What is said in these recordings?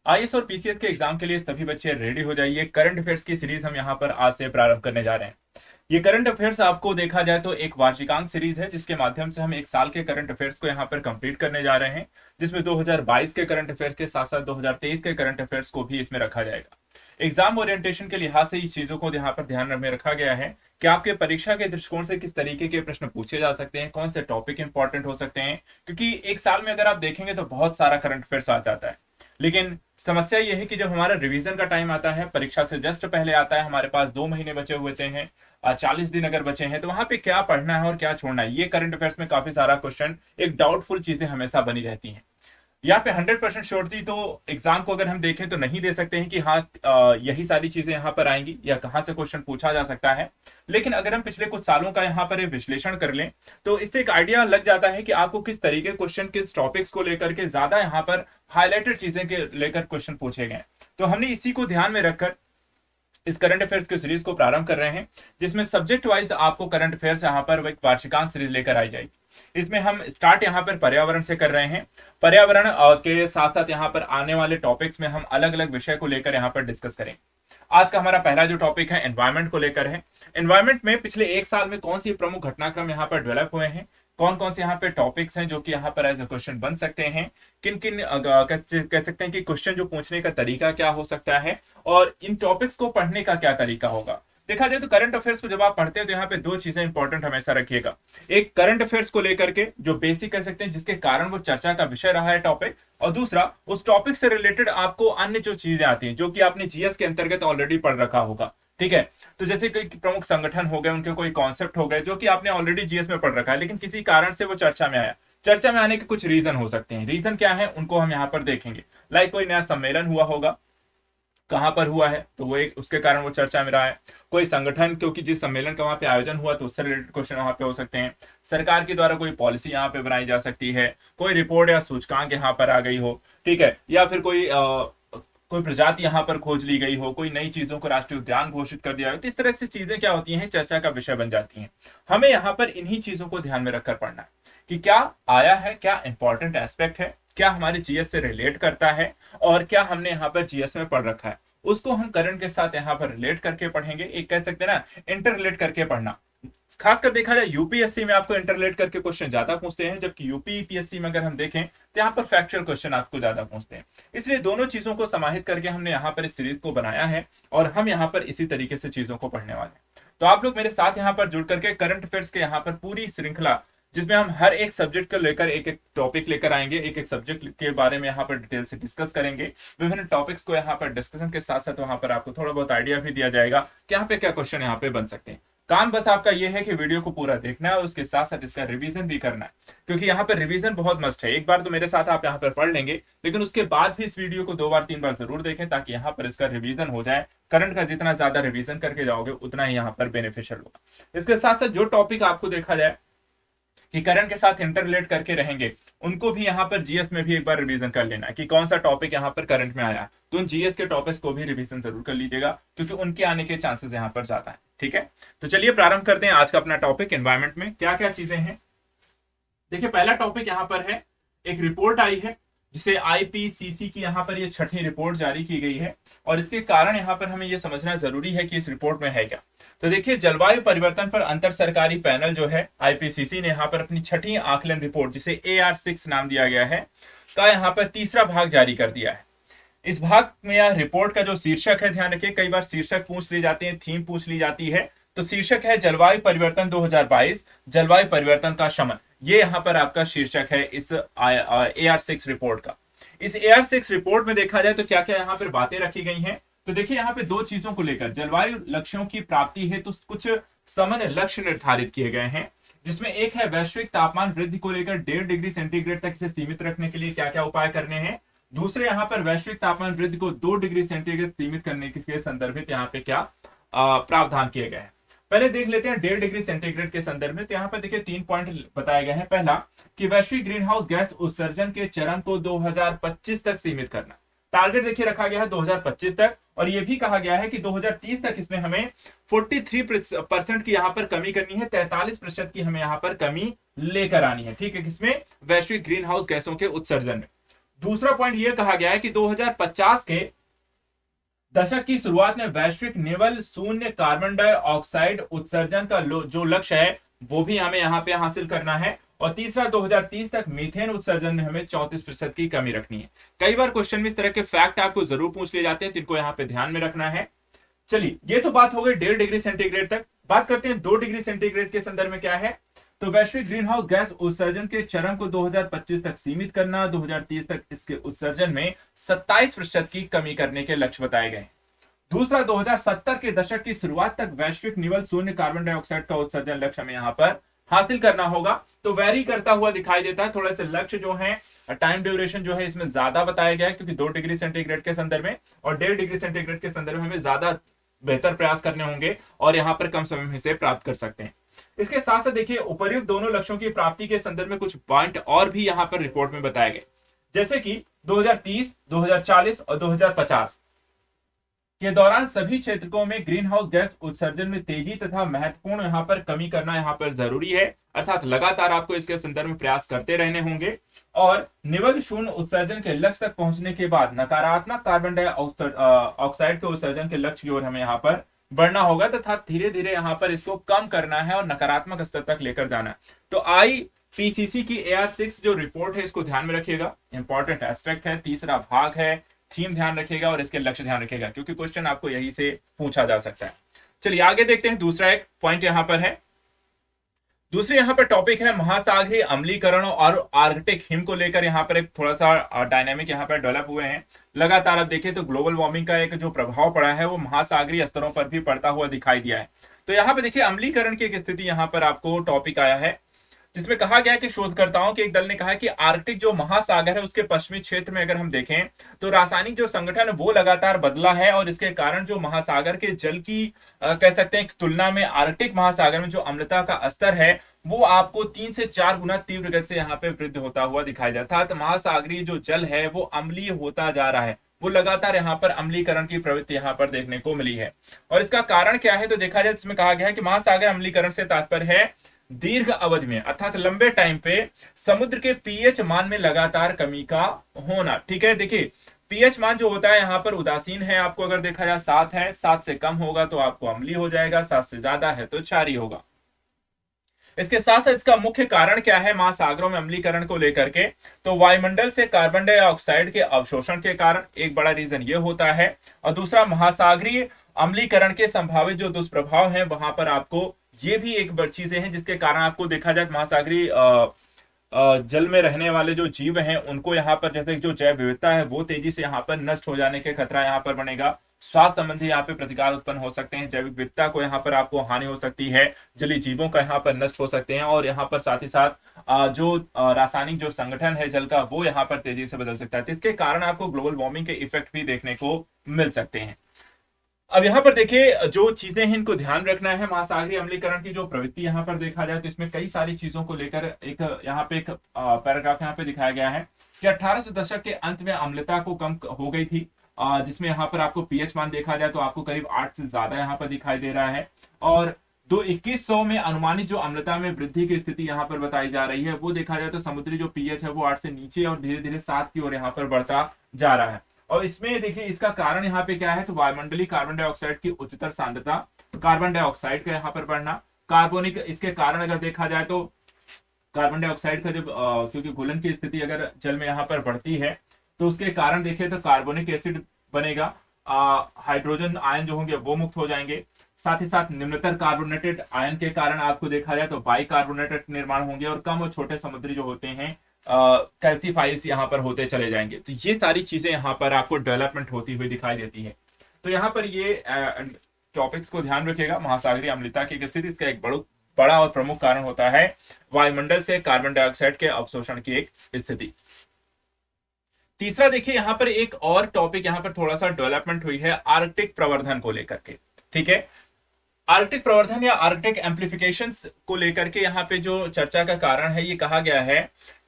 IAS और PCS के exam के लिए सभी बच्चे रेडी हो जाइए। करंट अफेयर्स की सीरीज हम यहाँ पर आज से प्रारंभ करने जा रहे हैं। ये करंट अफेयर्स आपको देखा जाए तो एक वार्षिकांक सीरीज है, जिसके माध्यम से हम एक साल के करंट अफेयर्स को यहाँ पर कंप्लीट करने जा रहे हैं, जिसमें 2022 के करंट अफेयर्स के साथ साथ 2023 के करंट अफेयर्स को भी इसमें रखा जाएगा। एग्जाम ओरिएंटेशन के लिहाज से इस चीजों को यहाँ पर ध्यान में रखा गया है कि आपके परीक्षा के दृष्टिकोण से किस तरीके के प्रश्न पूछे जा सकते हैं, कौन से टॉपिक इंपॉर्टेंट हो सकते हैं, क्योंकि एक साल में अगर आप देखेंगे तो बहुत सारा करंट अफेयर्स आ जाता है। लेकिन समस्या यह है कि जब हमारा रिवीजन का टाइम आता है, परीक्षा से जस्ट पहले आता है, हमारे पास 2 महीने बचे हुए हैं, 40 दिन अगर बचे हैं, तो वहां पे क्या पढ़ना है और क्या छोड़ना है, ये करंट अफेयर्स में काफी सारा क्वेश्चन, एक डाउटफुल चीजें हमेशा बनी रहती हैं। यहाँ पे 100% श्योरिटी तो एग्जाम को अगर हम देखें तो नहीं दे सकते हैं कि हाँ यही सारी चीजें यहाँ पर आएंगी या कहाँ से क्वेश्चन पूछा जा सकता है। लेकिन अगर हम पिछले कुछ सालों का यहाँ पर विश्लेषण कर लें तो इससे एक आइडिया लग जाता है कि आपको किस तरीके क्वेश्चन किस टॉपिक्स को लेकर के ज्यादा यहाँ पर हाईलाइटेड चीजें के लेकर क्वेश्चन पूछे गए। तो हमने इसी को ध्यान में रखकर इस करंट अफेयर्स की सीरीज को प्रारंभ कर रहे हैं, जिसमें सब्जेक्ट वाइज आपको करंट अफेयर्स यहाँ पर एक वार्षिकांक सीरीज लेकर आई जाएगी। इसमें हम स्टार्ट यहाँ पर पर्यावरण से कर रहे हैं। पर्यावरण के साथ साथ यहाँ पर आने वाले टॉपिक्स में हम अलग अलग विषय को लेकर यहाँ पर डिस्कस करेंगे। आज का हमारा पहला जो टॉपिक है एनवायरमेंट को लेकर है। एनवायरमेंट में पिछले एक साल में कौन सी प्रमुख घटनाक्रम यहाँ पर डेवलप हुए हैं, कौन कौन से यहाँ पे टॉपिक्स हैं जो कि यहाँ पर एज ए क्वेश्चन बन सकते हैं, किन किन कह सकते हैं कि क्वेश्चन जो पूछने का तरीका क्या हो सकता है और इन टॉपिक्स को पढ़ने का क्या तरीका होगा। देखा जाए तो करंट अफेयर्स को जब आप पढ़ते हैं तो यहाँ पे दो चीजें इंपॉर्टेंट हमेशा रखिएगा। एक करंट अफेयर्स को लेकर के जो बेसिक कह सकते हैं जिसके कारण वो चर्चा का विषय रहा है टॉपिक, और दूसरा उस टॉपिक से रिलेटेड आपको अन्य जो चीजें आती हैं जो कि आपने जीएस के अंतर्गत ऑलरेडी पढ़ रखा होगा। ठीक है, तो जैसे कोई प्रमुख संगठन हो गए, उनके कोई कॉन्सेप्ट हो गए जो कि आपने ऑलरेडी जीएस में पढ़ रखा है, लेकिन किसी कारण से वो चर्चा में आया। चर्चा में आने के कुछ रीजन हो सकते हैं, रीजन क्या है उनको हम यहाँ पर देखेंगे। लाइक कोई नया सम्मेलन हुआ होगा, कहां पर हुआ है तो वो एक उसके कारण वो चर्चा में रहा है। कोई संगठन क्योंकि जिस सम्मेलन का वहां पे आयोजन हुआ तो उससे रिलेटेड क्वेश्चन वहां पे हो सकते हैं। सरकार के द्वारा कोई पॉलिसी यहाँ पे बनाई जा सकती है, कोई रिपोर्ट या सूचकांक यहाँ पर आ गई हो, ठीक है, या फिर कोई प्रजाति यहाँ पर खोज ली गई हो, कोई नई चीजों को राष्ट्रीय उद्यान घोषित कर दिया हो, तो इस तरह की चीजें क्या होती हैं, चर्चा का विषय बन जाती हैं। हमें यहाँ पर इन्हीं चीजों को ध्यान में रखकर पढ़ना है कि क्या आया है, क्या इंपॉर्टेंट एस्पेक्ट है, क्या हमारे जीएस से रिलेट करता है और क्या हमने यहाँ पर जीएस में पढ़ रखा है, उसको हम करंट के साथ यहाँ पर रिलेट करके पढ़ेंगे। एक कह सकते हैं ना इंटर रिलेट करके पढ़ना। खासकर देखा जाए यूपीएससी में आपको इंटर रिलेट करके क्वेश्चन ज्यादा पूछते हैं, जबकि यूपीपीएससी में अगर हम देखें तो यहाँ पर फैक्चुअल क्वेश्चन आपको ज्यादा पूछते हैं। इसलिए दोनों चीजों को समाहित करके हमने यहाँ पर इस सीरीज को बनाया है और हम यहाँ पर इसी तरीके से चीजों को पढ़ने वाले हैं। तो आप लोग मेरे साथ यहाँ पर जुड़ करके करंट अफेयर्स के यहाँ पर पूरी श्रृंखला, जिसमें हम हर एक सब्जेक्ट को लेकर एक एक टॉपिक लेकर आएंगे, एक एक सब्जेक्ट के बारे में यहाँ पर डिटेल से डिस्कस करेंगे। विभिन्न टॉपिक्स को यहाँ पर डिस्कशन के साथ साथ वहां पर आपको थोड़ा बहुत आइडिया भी दिया जाएगा कि यहाँ पे क्या क्वेश्चन यहाँ पे बन सकते हैं। काम बस आपका ये है कि वीडियो को पूरा देखना है और उसके साथ साथ इसका रिवीजन भी करना है, क्योंकि यहाँ पर रिवीजन बहुत मस्ट है। एक बार तो मेरे साथ आप यहाँ पर पढ़ लेंगे, लेकिन उसके बाद भी इस वीडियो को 2 बार 3 बार जरूर देखें, ताकि यहाँ पर इसका रिवीजन हो जाए। करंट का जितना ज्यादा रिवीजन करके जाओगे उतना ही यहाँ पर बेनिफिशियल होगा। इसके साथ साथ जो टॉपिक आपको देखा जाए कि करंट के साथ इंटर रिलेट करके रहेंगे, उनको भी यहाँ पर जीएस में भी एक बार रिवीजन कर लेना है कि कौन सा टॉपिक यहाँ पर करंट में आया, तो उन जीएस के टॉपिक्स को भी रिवीजन जरूर कर लीजिएगा, क्योंकि उनके आने के चांसेस यहाँ पर ज्यादा है। ठीक है, तो चलिए प्रारंभ करते हैं आज का अपना टॉपिक। एनवायरमेंट में क्या क्या चीजें हैं, देखिए पहला टॉपिक यहाँ पर है, एक रिपोर्ट आई है जिसे आईपीसीसी की यहाँ पर ये 6ठी रिपोर्ट जारी की गई है, और इसके कारण यहाँ पर हमें ये समझना जरूरी है कि इस रिपोर्ट में है क्या। तो देखिए जलवायु परिवर्तन पर अंतर सरकारी पैनल जो है आईपीसीसी ने यहाँ पर अपनी 6ठी आकलन रिपोर्ट, जिसे AR6 नाम दिया गया है, का यहाँ पर तीसरा भाग जारी कर दिया है। इस भाग में यह रिपोर्ट का जो शीर्षक है, ध्यान रखिए कई बार शीर्षक पूछ ली जाते हैं, थीम पूछ ली जाती है, तो शीर्षक है जलवायु परिवर्तन 2022, जलवायु परिवर्तन का शमन। ये यहाँ पर आपका शीर्षक है इस AR6 रिपोर्ट का। इस AR6 रिपोर्ट में देखा जाए तो क्या क्या यहाँ पर बातें रखी गई हैं, तो देखिए यहाँ पे दो चीजों को लेकर जलवायु लक्ष्यों की प्राप्ति है तो कुछ सामान्य लक्ष्य निर्धारित किए गए हैं, जिसमें एक है वैश्विक तापमान वृद्धि को लेकर 1.5 डिग्री सेंटीग्रेड तक इसे सीमित रखने के लिए क्या क्या उपाय करने हैं। दूसरे यहाँ पर वैश्विक तापमान वृद्धि को 2 डिग्री सेंटीग्रेड सीमित करने के संदर्भित यहाँ पे क्या प्रावधान किए गए हैं। पहले देख लेते हैं 1.5 डिग्री सेंटीग्रेड के संदर्भ में। तो यहाँ पर देखिए 3 पॉइंट बताए गए हैं। पहला कि वैश्विक ग्रीन हाउस गैस उत्सर्जन के चरण को 2025 तक सीमित करना। टारगेट देखिए रखा गया है 2025 तक, और यह भी कहा गया है कि 2030 तक इसमें हमें 43% की यहाँ पर कमी करनी है, 43% की हमें यहाँ पर कमी लेकर आनी है। ठीक है, किसमें, वैश्विक ग्रीन हाउस गैसों के उत्सर्जन में। दूसरा पॉइंट यह कहा गया है कि 2050 के दशक की शुरुआत में वैश्विक निवल शून्य कार्बन डाइऑक्साइड उत्सर्जन का जो लक्ष्य है वो भी हमें यहाँ पे हासिल करना है। और तीसरा, 2030 तक मीथेन उत्सर्जन में हमें 34% की कमी रखनी है। कई बार क्वेश्चन में इस तरह के फैक्ट आपको जरूर पूछ लिए जाते हैं, जिनको यहाँ पे ध्यान में रखना है। चलिए, ये तो बात हो गई 1.5 डिग्री सेंटीग्रेड तक। बात करते हैं 2 डिग्री सेंटीग्रेड के संदर्भ में क्या है। तो वैश्विक ग्रीन हाउस गैस उत्सर्जन के चरम को 2025 तक सीमित करना, 2030 तक इसके उत्सर्जन में 27% की कमी करने के लक्ष्य बताए गए। दूसरा, 2070 के दशक की शुरुआत तक वैश्विक निवल शून्य कार्बन डाइऑक्साइड का उत्सर्जन लक्ष्य हमें यहाँ पर हासिल करना होगा। तो वेरी करता हुआ दिखाई देता है, थोड़ा सा लक्ष्य जो है, टाइम ड्यूरेशन जो है इसमें ज्यादा बताया गया है, क्योंकि 2 डिग्री सेंटीग्रेड के संदर्भ में और 1.5 डिग्री सेंटीग्रेड के संदर्भ में हमें ज्यादा बेहतर प्रयास करने होंगे और यहाँ पर कम समय में से प्राप्त कर सकते हैं। इसके साथ साथ देखिए, उपर्युक्त दोनों लक्ष्यों की प्राप्ति के संदर्भ में कुछ पॉइंट और भी यहाँ पर रिपोर्ट में बताए गए, जैसे कि 2030, 2040 और 2050 के दौरान सभी क्षेत्रों में ग्रीन हाउस गैस उत्सर्जन में तेजी तथा महत्वपूर्ण यहाँ पर कमी करना यहाँ पर जरूरी है। अर्थात लगातार आपको इसके संदर्भ में प्रयास करते रहने होंगे। और निवल शून्य उत्सर्जन के लक्ष्य तक पहुंचने के बाद नकारात्मक कार्बन डाइऑक्साइड के उत्सर्जन के लक्ष्य की ओर हमें यहाँ पर बढ़ना होगा तथा धीरे धीरे यहाँ पर इसको कम करना है और नकारात्मक स्तर तक लेकर जाना है। तो IPCC की AR6 जो रिपोर्ट है इसको ध्यान में रखिएगा, इंपॉर्टेंट एस्पेक्ट है, तीसरा भाग है, थीम ध्यान रखिएगा और इसके लक्ष्य ध्यान रखिएगा, क्योंकि क्वेश्चन आपको यही से पूछा जा सकता है। चलिए आगे देखते हैं। दूसरा एक पॉइंट यहां पर है, दूसरी यहां पर टॉपिक है महासागरीय अम्लीकरण और आर्कटिक हिम को लेकर यहां पर एक थोड़ा सा डायनामिक यहां पर डेवलप हुए हैं। लगातार आप देखें तो ग्लोबल वार्मिंग का एक जो प्रभाव पड़ा है वो महासागरीय स्तरों पर भी पड़ता हुआ दिखाई दिया है। तो यहाँ पे देखिए, अम्लीकरण की एक स्थिति यहाँ पर आपको टॉपिक आया है, जिसमें कहा गया कि शोधकर्ताओं के एक दल ने कहा है कि आर्कटिक जो महासागर है उसके पश्चिमी क्षेत्र में अगर हम देखें तो रासायनिक जो संगठन वो लगातार बदला है और इसके कारण जो महासागर के जल की कह सकते हैं तुलना में आर्कटिक महासागर में जो अम्लता का स्तर है वो आपको 3 से 4 गुना तीव्र गति से यहाँ पे वृद्धि होता हुआ दिखाई देता है। तो महासागरीय जो जल है वो अम्लीय होता जा रहा है, वो लगातार यहाँ पर अम्लीकरण की प्रवृत्ति यहाँ पर देखने को मिली है। और इसका कारण क्या है तो देखा जाए, इसमें कहा गया है कि महासागर अम्लीकरण से तात्पर्य है दीर्घ अवधि में अर्थात लंबे टाइम पे समुद्र के पीएच मान में लगातार कमी का होना। ठीक है, देखिए पीएच मान जो होता है यहाँ पर उदासीन है, आपको अगर देखा जाए 7 है, 7 से कम होगा तो आपको अम्लीय हो जाएगा, 7 से ज्यादा है तो क्षारीय होगा। इसके साथ साथ इसका मुख्य कारण क्या है महासागरों में अम्लीकरण को लेकर के, तो वायुमंडल से कार्बन डाइऑक्साइड के अवशोषण के कारण एक बड़ा रीजन ये होता है। और दूसरा, महासागरीय अम्लीकरण के संभावित जो दुष्प्रभाव हैं वहां पर आपको ये भी एक बड़ी चीजें हैं जिसके कारण आपको देखा जाए महासागरीय जल में रहने वाले जो जीव हैं उनको यहाँ पर जैसे जो जैव विविधता है वो तेजी से यहाँ पर नष्ट हो जाने के खतरा यहाँ पर बनेगा। स्वास्थ्य संबंधी यहाँ पे प्रतिकार उत्पन्न हो सकते हैं, जैविक विविधता को यहाँ पर आपको हानि हो सकती है, जलीय जीवों का यहाँ पर नष्ट हो सकते हैं और यहाँ पर साथ ही साथ जो रासायनिक जो संगठन है जल का वो यहाँ पर तेजी से बदल सकता है। तो इसके कारण आपको ग्लोबल वार्मिंग के इफेक्ट भी देखने को मिल सकते हैं। अब यहाँ पर देखिए जो चीजें हैं इनको ध्यान रखना है। महासागरीय अम्लीकरण की जो प्रवृत्ति यहाँ पर देखा जाए तो इसमें कई सारी चीजों को लेकर एक यहाँ पे एक पैराग्राफ यहाँ पे दिखाया गया है कि 1800 दशक के अंत में अम्लता को कम हो गई थी, जिसमें यहाँ पर आपको पीएच मान देखा जाए तो आपको करीब 8 से ज्यादा यहाँ पर दिखाई दे रहा है। और 2100 में अनुमानित जो अम्लता में वृद्धि की स्थिति यहाँ पर बताई जा रही है वो देखा जाए तो समुद्री जो पीएच है वो 8 से नीचे और धीरे धीरे 7 की ओर यहाँ पर बढ़ता जा रहा है। और इसमें देखिए इसका कारण यहाँ पे क्या है तो वायुमंडलीय कार्बन डाइऑक्साइड की उच्चतर सांद्रता, कार्बन डाइऑक्साइड का यहाँ पर बढ़ना, कार्बोनिक, इसके कारण अगर देखा जाए तो कार्बन डाइऑक्साइड का जब क्योंकि घुलन की स्थिति अगर जल में यहाँ पर बढ़ती है तो उसके कारण देखिए तो कार्बोनिक एसिड बनेगा, हाइड्रोजन आयन जो होंगे वो मुक्त हो जाएंगे। साथ ही साथ निम्नतर कार्बोनेटेड आयन के कारण आपको देखा जाए तो बाइकार्बोनेटेड निर्माण होंगे और कम और छोटे समुद्री जो होते हैं कैल्सीफाइज यहाँ पर होते चले जाएंगे। तो ये सारी चीजें यहाँ पर आपको डेवलपमेंट होती हुई दिखाई देती है। तो यहाँ पर ये टॉपिक्स को ध्यान रखिएगा। महासागरीय अम्लता की स्थिति इसका एक बड़ा और प्रमुख कारण होता है वायुमंडल से कार्बन डाइऑक्साइड के अवशोषण की एक स्थिति। तीसरा देखिए यहाँ पर एक और टॉपिक यहाँ पर थोड़ा सा डेवलपमेंट हुई है आर्कटिक प्रवर्धन को लेकर के। ठीक है, आर्कटिक प्रवर्धन या आर्कटिक एम्प्लीफिकेशन को लेकर के यहाँ पे जो चर्चा का कारण है ये कहा गया है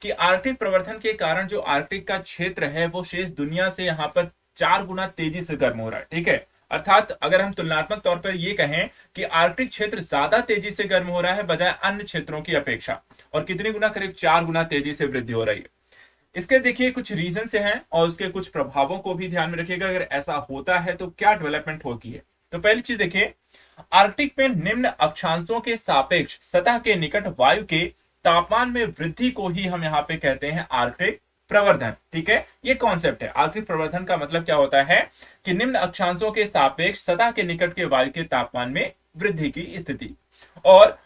कि आर्कटिक प्रवर्धन के कारण जो आर्कटिक का क्षेत्र है वो शेष दुनिया से यहाँ पर 4 गुना तेजी से गर्म हो रहा है। ठीक है, अर्थात अगर हम तुलनात्मक तौर पर ये कहें कि आर्कटिक क्षेत्र ज्यादा तेजी से गर्म हो रहा है बजाय अन्य क्षेत्रों की अपेक्षा, और कितनी गुना, करीब 4 गुना तेजी से वृद्धि हो रही है। इसके देखिए कुछ रीजन से हैं और उसके कुछ प्रभावों को भी ध्यान में रखिएगा। अगर ऐसा होता है तो क्या डेवलपमेंट होती है। तो पहली चीज देखिए, आर्कटिक में निम्न अक्षांशों के सापेक्ष सतह के निकट वायु के तापमान में वृद्धि को ही हम यहाँ पे कहते हैं आर्कटिक प्रवर्धन। ठीक है, ये कॉन्सेप्ट है। आर्कटिक प्रवर्धन का मतलब क्या होता है कि निम्न अक्षांशों के सापेक्ष सतह के निकट के वायु के तापमान में वृद्धि की स्थिति। और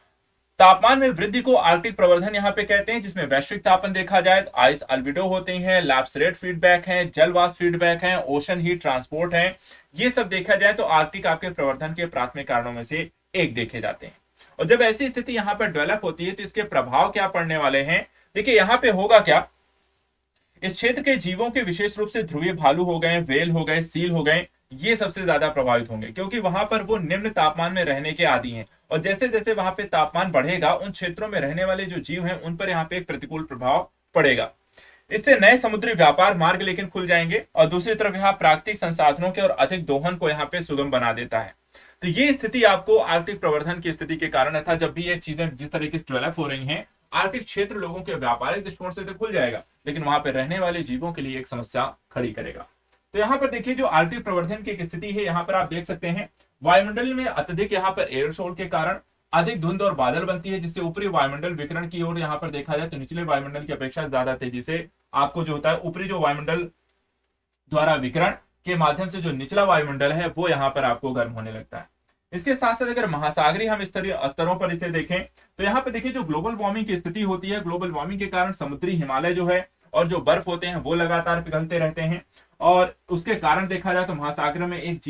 तापमान में वृद्धि को आर्कटिक प्रवर्धन यहां पे कहते हैं, जिसमें वैश्विक तापमान देखा जाए तो आइस अल्बिडो होते हैं, लैप्सरेट फीडबैक है, जलवाष्प फीडबैक है, ओशन हीट ट्रांसपोर्ट है। ये सब देखा जाए तो आर्कटिक आपके प्रवर्धन के प्राथमिक कारणों में से एक देखे जाते हैं। और जब ऐसी स्थिति यहां पर डेवलप होती है तो इसके प्रभाव क्या पड़ने वाले हैं। देखिए यहां पे होगा क्या, इस क्षेत्र के जीवों के विशेष रूप से ध्रुवीय भालू हो गए, वेल हो गए, सील हो गए, ये सबसे ज्यादा प्रभावित होंगे, क्योंकि वहां पर वो निम्न तापमान में रहने के आदी हैं। और जैसे जैसे वहां पे तापमान बढ़ेगा उन क्षेत्रों में रहने वाले जो जीव हैं उन पर यहाँ पे एक प्रतिकूल प्रभाव पड़ेगा। इससे नए समुद्री व्यापार मार्ग लेकिन खुल जाएंगे और दूसरी तरफ यहाँ प्राकृतिक संसाधनों के और अधिक दोहन को यहाँ पे सुगम बना देता है। तो ये स्थिति आपको आर्कटिक प्रवर्धन की स्थिति के कारण था। जब भी ये चीजें जिस तरीके से डेवलप हो रही हैं, आर्कटिक क्षेत्र लोगों के व्यापारिक दृष्टिकोण से तो खुल जाएगा, लेकिन वहां पर रहने वाले जीवों के लिए एक समस्या खड़ी करेगा। तो यहाँ पर देखिए जो आर्कटिक प्रवर्धन की एक स्थिति है, यहाँ पर आप देख सकते हैं वायुमंडल में अत्यधिक यहाँ पर एयरसोल के कारण अधिक धुंध और बादल बनती है, जिससे ऊपरी वायुमंडल विकिरण की ओर यहाँ पर देखा जाए तो निचले वायुमंडल की अपेक्षा ज्यादा तेजी से आपको जो होता है ऊपरी जो वायुमंडल द्वारा विकिरण के माध्यम से जो निचला वायुमंडल है वो यहाँ पर आपको गर्म होने लगता है। इसके साथ साथ अगर महासागरीय हम स्तरीय स्तरों पर इसे देखें तो यहाँ पे देखिए जो ग्लोबल वार्मिंग की स्थिति होती है, ग्लोबल वार्मिंग के कारण समुद्री हिमालय जो है और जो बर्फ होते हैं वो लगातार पिघलते रहते हैं। और उसके कारण देखा जाए तो महासागर में एक